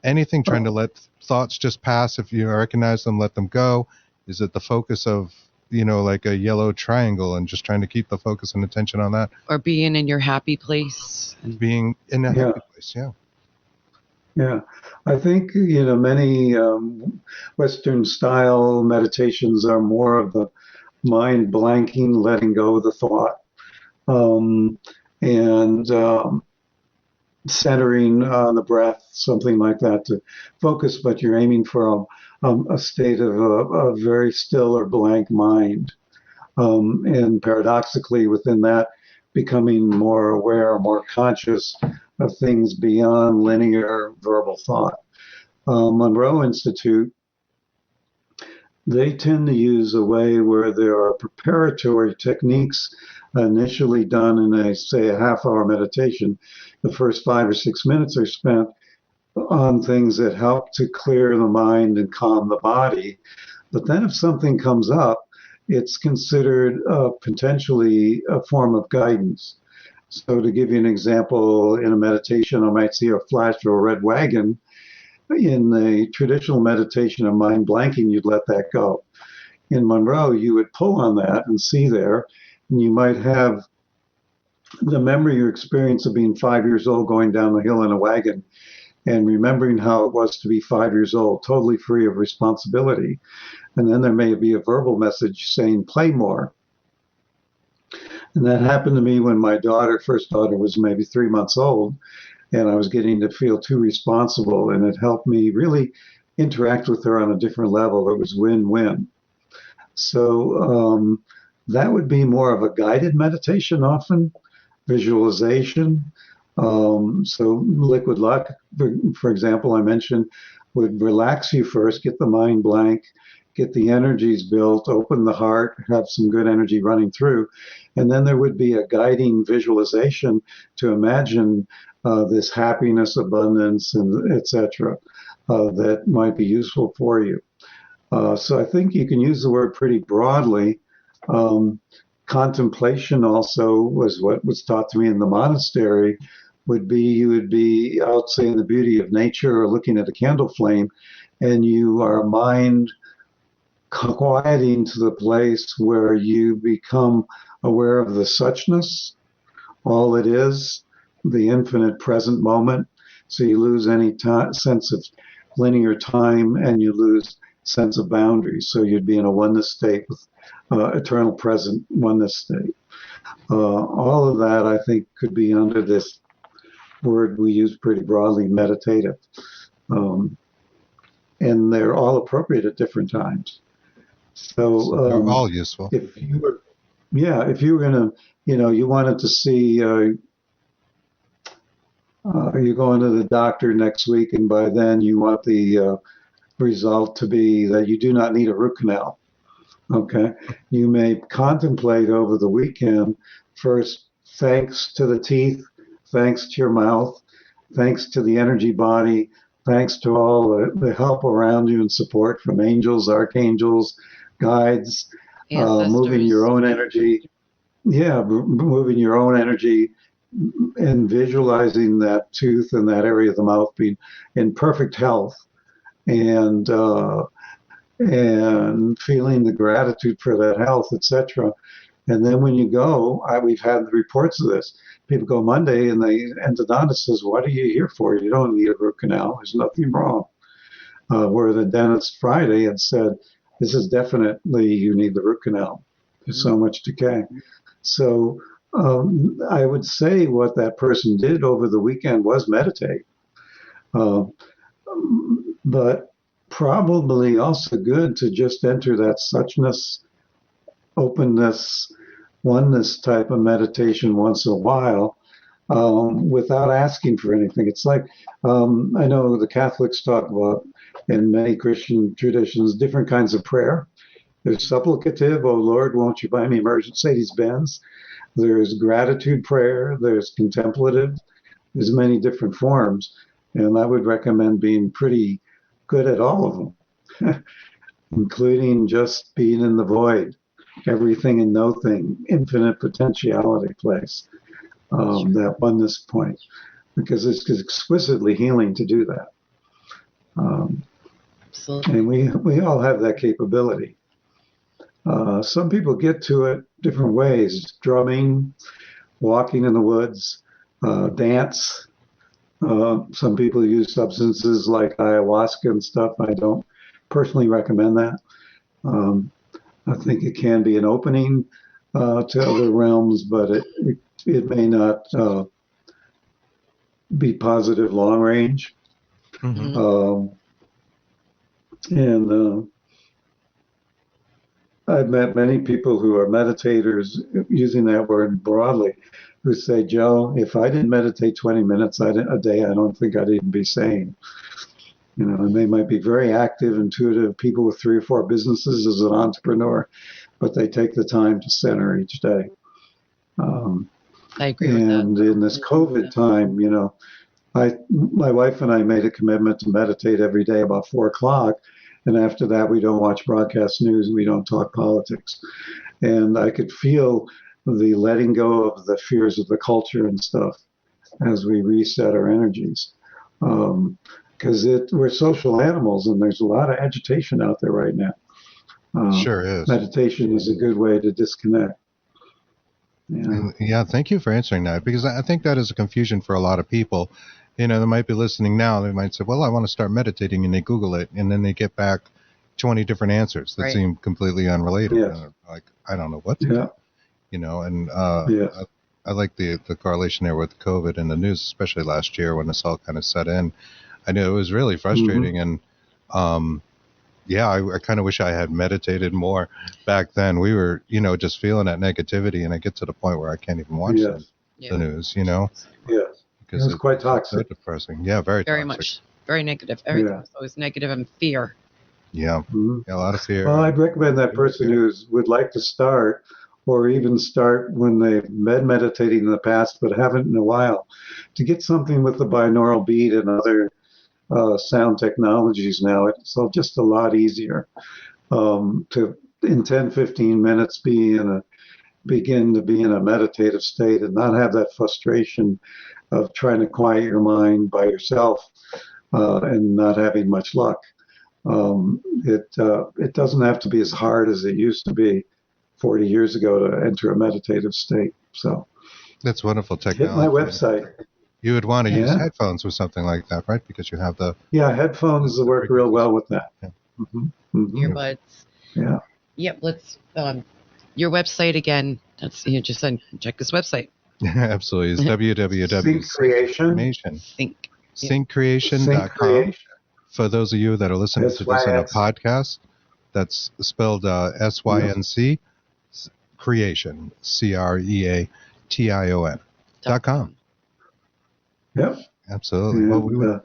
anything, trying to let thoughts just pass? If you recognize them, let them go. Is it the focus of, like a yellow triangle, and just trying to keep the focus and attention on that? Or being in your happy place. Being in a happy place, yeah. Yeah, I think, many Western style meditations are more of the mind blanking, letting go of the thought, and centering on the breath, something like that to focus, but you're aiming for a state of a very still or blank mind. And paradoxically, within that, becoming more aware, more conscious of things beyond linear verbal thought. Monroe Institute, they tend to use a way where there are preparatory techniques initially done in a half-hour meditation. The first 5 or 6 minutes are spent on things that help to clear the mind and calm the body. But then if something comes up, it's considered potentially a form of guidance. So to give you an example, in a meditation, I might see a flash of a red wagon. In the traditional meditation of mind blanking, you'd let that go. In Monroe, you would pull on that and see there, and you might have the memory or experience of being 5 years old going down the hill in a wagon and remembering how it was to be 5 years old, totally free of responsibility. And then there may be a verbal message saying, play more. And that happened to me when my first daughter was maybe 3 months old, and I was getting to feel too responsible, and it helped me really interact with her on a different level. It was win-win. So that would be more of a guided meditation often, visualization. So liquid luck, for example, I mentioned, would relax you first, get the mind blank, get the energies built, open the heart, have some good energy running through. And then there would be a guiding visualization to imagine this happiness, abundance, and etc. That might be useful for you. So I think you can use the word pretty broadly. Contemplation also was what was taught to me in the monastery. You would be out, say, in the beauty of nature or looking at a candle flame, and you are mind quieting to the place where you become aware of the suchness, all it is, the infinite present moment. So you lose any sense of linear time, and you lose sense of boundaries. So you'd be in a oneness state with eternal present oneness state. All of that, I think, could be under this word we use pretty broadly, meditative. And they're all appropriate at different times. So they're all useful. If you were going to, you wanted to see, you're going to the doctor next week, and by then you want the result to be that you do not need a root canal. Okay. You may contemplate over the weekend, first, thanks to the teeth, thanks to your mouth, thanks to the energy body, thanks to all the help around you and support from angels, archangels, guides, moving your own energy. Yeah, moving your own energy and visualizing that tooth and that area of the mouth being in perfect health, and feeling the gratitude for that health, etc. And then when you go, we've had the reports of this. People go Monday, and the endodontist says, "What are you here for? You don't need a root canal. There's nothing wrong." Where the dentist Friday had said, "This is definitely, you need the root canal. There's so much decay." So I would say what that person did over the weekend was meditate. But probably also good to just enter that suchness, openness, oneness type of meditation once in a while, without asking for anything. It's like, I know the Catholics talk about, in many Christian traditions, different kinds of prayer. There's supplicative, "Oh Lord, won't you buy me a Mercedes-Benz?" There's gratitude prayer. There's contemplative. There's many different forms. And I would recommend being pretty good at all of them, including just being in the void, everything and nothing, infinite potentiality place, that oneness point, because it's exquisitely healing to do that. Absolutely. And we all have that capability. Some people get to it different ways: drumming, walking in the woods, dance. Some people use substances like ayahuasca and stuff. I don't personally recommend that. I think it can be an opening to other realms, but it may not be positive long range. Mm-hmm. And I've met many people who are meditators, using that word broadly, who say, Joe, if I didn't meditate 20 minutes a day, I don't think I'd even be sane. You know, and they might be very active, intuitive people with 3 or 4 businesses as an entrepreneur, but they take the time to center each day. I agree with that. And in this COVID time, you know, my wife and I made a commitment to meditate every day about 4 o'clock. And after that, we don't watch broadcast news. We don't talk politics. And I could feel the letting go of the fears of the culture and stuff as we reset our energies. Because we're social animals, and there's a lot of agitation out there right now. Sure is. Meditation is a good way to disconnect. Yeah, thank you for answering that, because I think that is a confusion for a lot of people. You know, they might be listening now. They might say, well, I want to start meditating, and they Google it, and then they get back 20 different answers that seem completely unrelated. Yes. And like, I don't know what to do. You know, and I like the correlation there with COVID and the news, especially last year when this all kind of set in. I knew it was really frustrating. And I kind of wish I had meditated more back then. We were, you know, just feeling that negativity, and I get to the point where I can't even watch the news, you know? Yes. Because it's quite toxic. So depressing. Yeah, very toxic. Much. Very negative. Everything is always negative and fear. Yeah. Yeah, a lot of fear. Well, I'd recommend that person who would like to start, or even start when they've been meditating in the past but haven't in a while, to get something with the binaural beat and other sound technologies now. It's just a lot easier to, in 10, 15 minutes, begin to be in a meditative state and not have that frustration of trying to quiet your mind by yourself and not having much luck. It doesn't have to be as hard as it used to be 40 years ago to enter a meditative state. So that's wonderful technology. Hit my website. You would want to use headphones or something like that, right? Because you have the headphones work real well with that. Yeah. Earbuds. Yeah. Yep. Let's your website again. That's you just said check this website. Absolutely. It's www.syncreation.com. Syncreation.com. For those of you that are listening to this on a podcast, that's spelled SYNC, creation, CREATION.com. Yep. Absolutely. Well,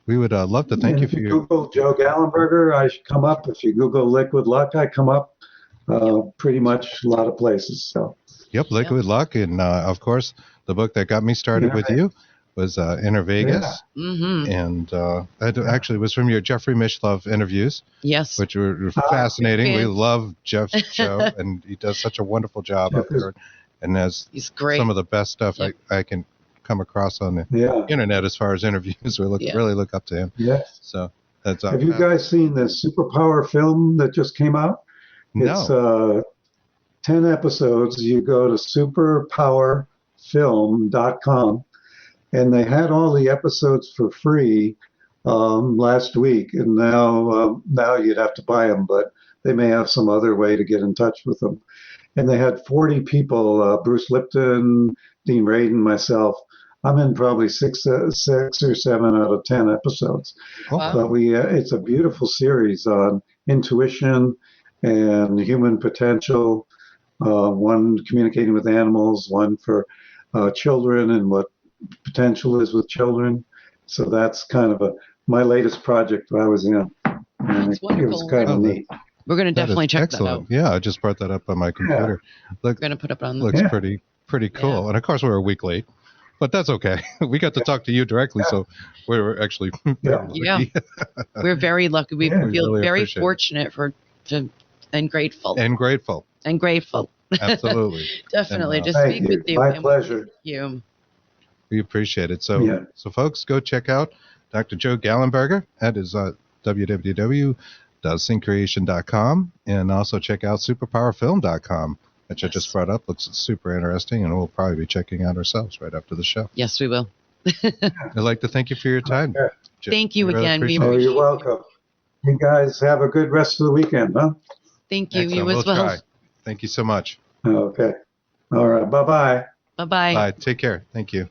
we would love to thank you for your... Google Joe Gallenberger, I should come up. If you Google Liquid Luck, I come up pretty much a lot of places. So. Yep, Liquid Luck. And, of course, the book that got me started with you was Inner Vegas. And that actually was from your Jeffrey Mishlove interviews. Yes. Which were fascinating. We love Jeff's show, and he does such a wonderful job up there. And he's great. Some of the best stuff I can come across on the internet as far as interviews. We really look up to him. Yes. So that's Have you guys seen the Superpower film that just came out? It's 10 episodes. You go to superpowerfilm.com, and they had all the episodes for free last week, and now you'd have to buy them, but they may have some other way to get in touch with them. And they had 40 people, Bruce Lipton, Dean Radin, myself. I'm in probably 6 or 7 out of 10 episodes. Wow. But it's a beautiful series on intuition and human potential, one communicating with animals, one for children and what potential is with children. So that's kind of my latest project I was in. And it was kind of neat. We're going to definitely check that out. Yeah, I just brought that up on my computer. We're going to put it on. Looks pretty cool. Yeah. And of course, we're a week late, but that's okay. We got to talk to you directly, so we were actually we're very lucky. We feel really very fortunate and grateful. Absolutely. Definitely. Just speak with you. My pleasure. You. We appreciate it. So folks, go check out Dr. Joe Gallenberger at his www.syncreation.com, and also check out superpowerfilm.com, which I just brought up. Looks super interesting, and we'll probably be checking out ourselves right after the show. Yes, we will. I'd like to thank you for your time. Okay. Thank you again. We Oh, you're welcome. You guys have a good rest of the weekend, huh? Thank you. Excellent. You as well. Try. Thank you so much. Okay. All right. Bye-bye. Bye-bye. Bye. Take care. Thank you.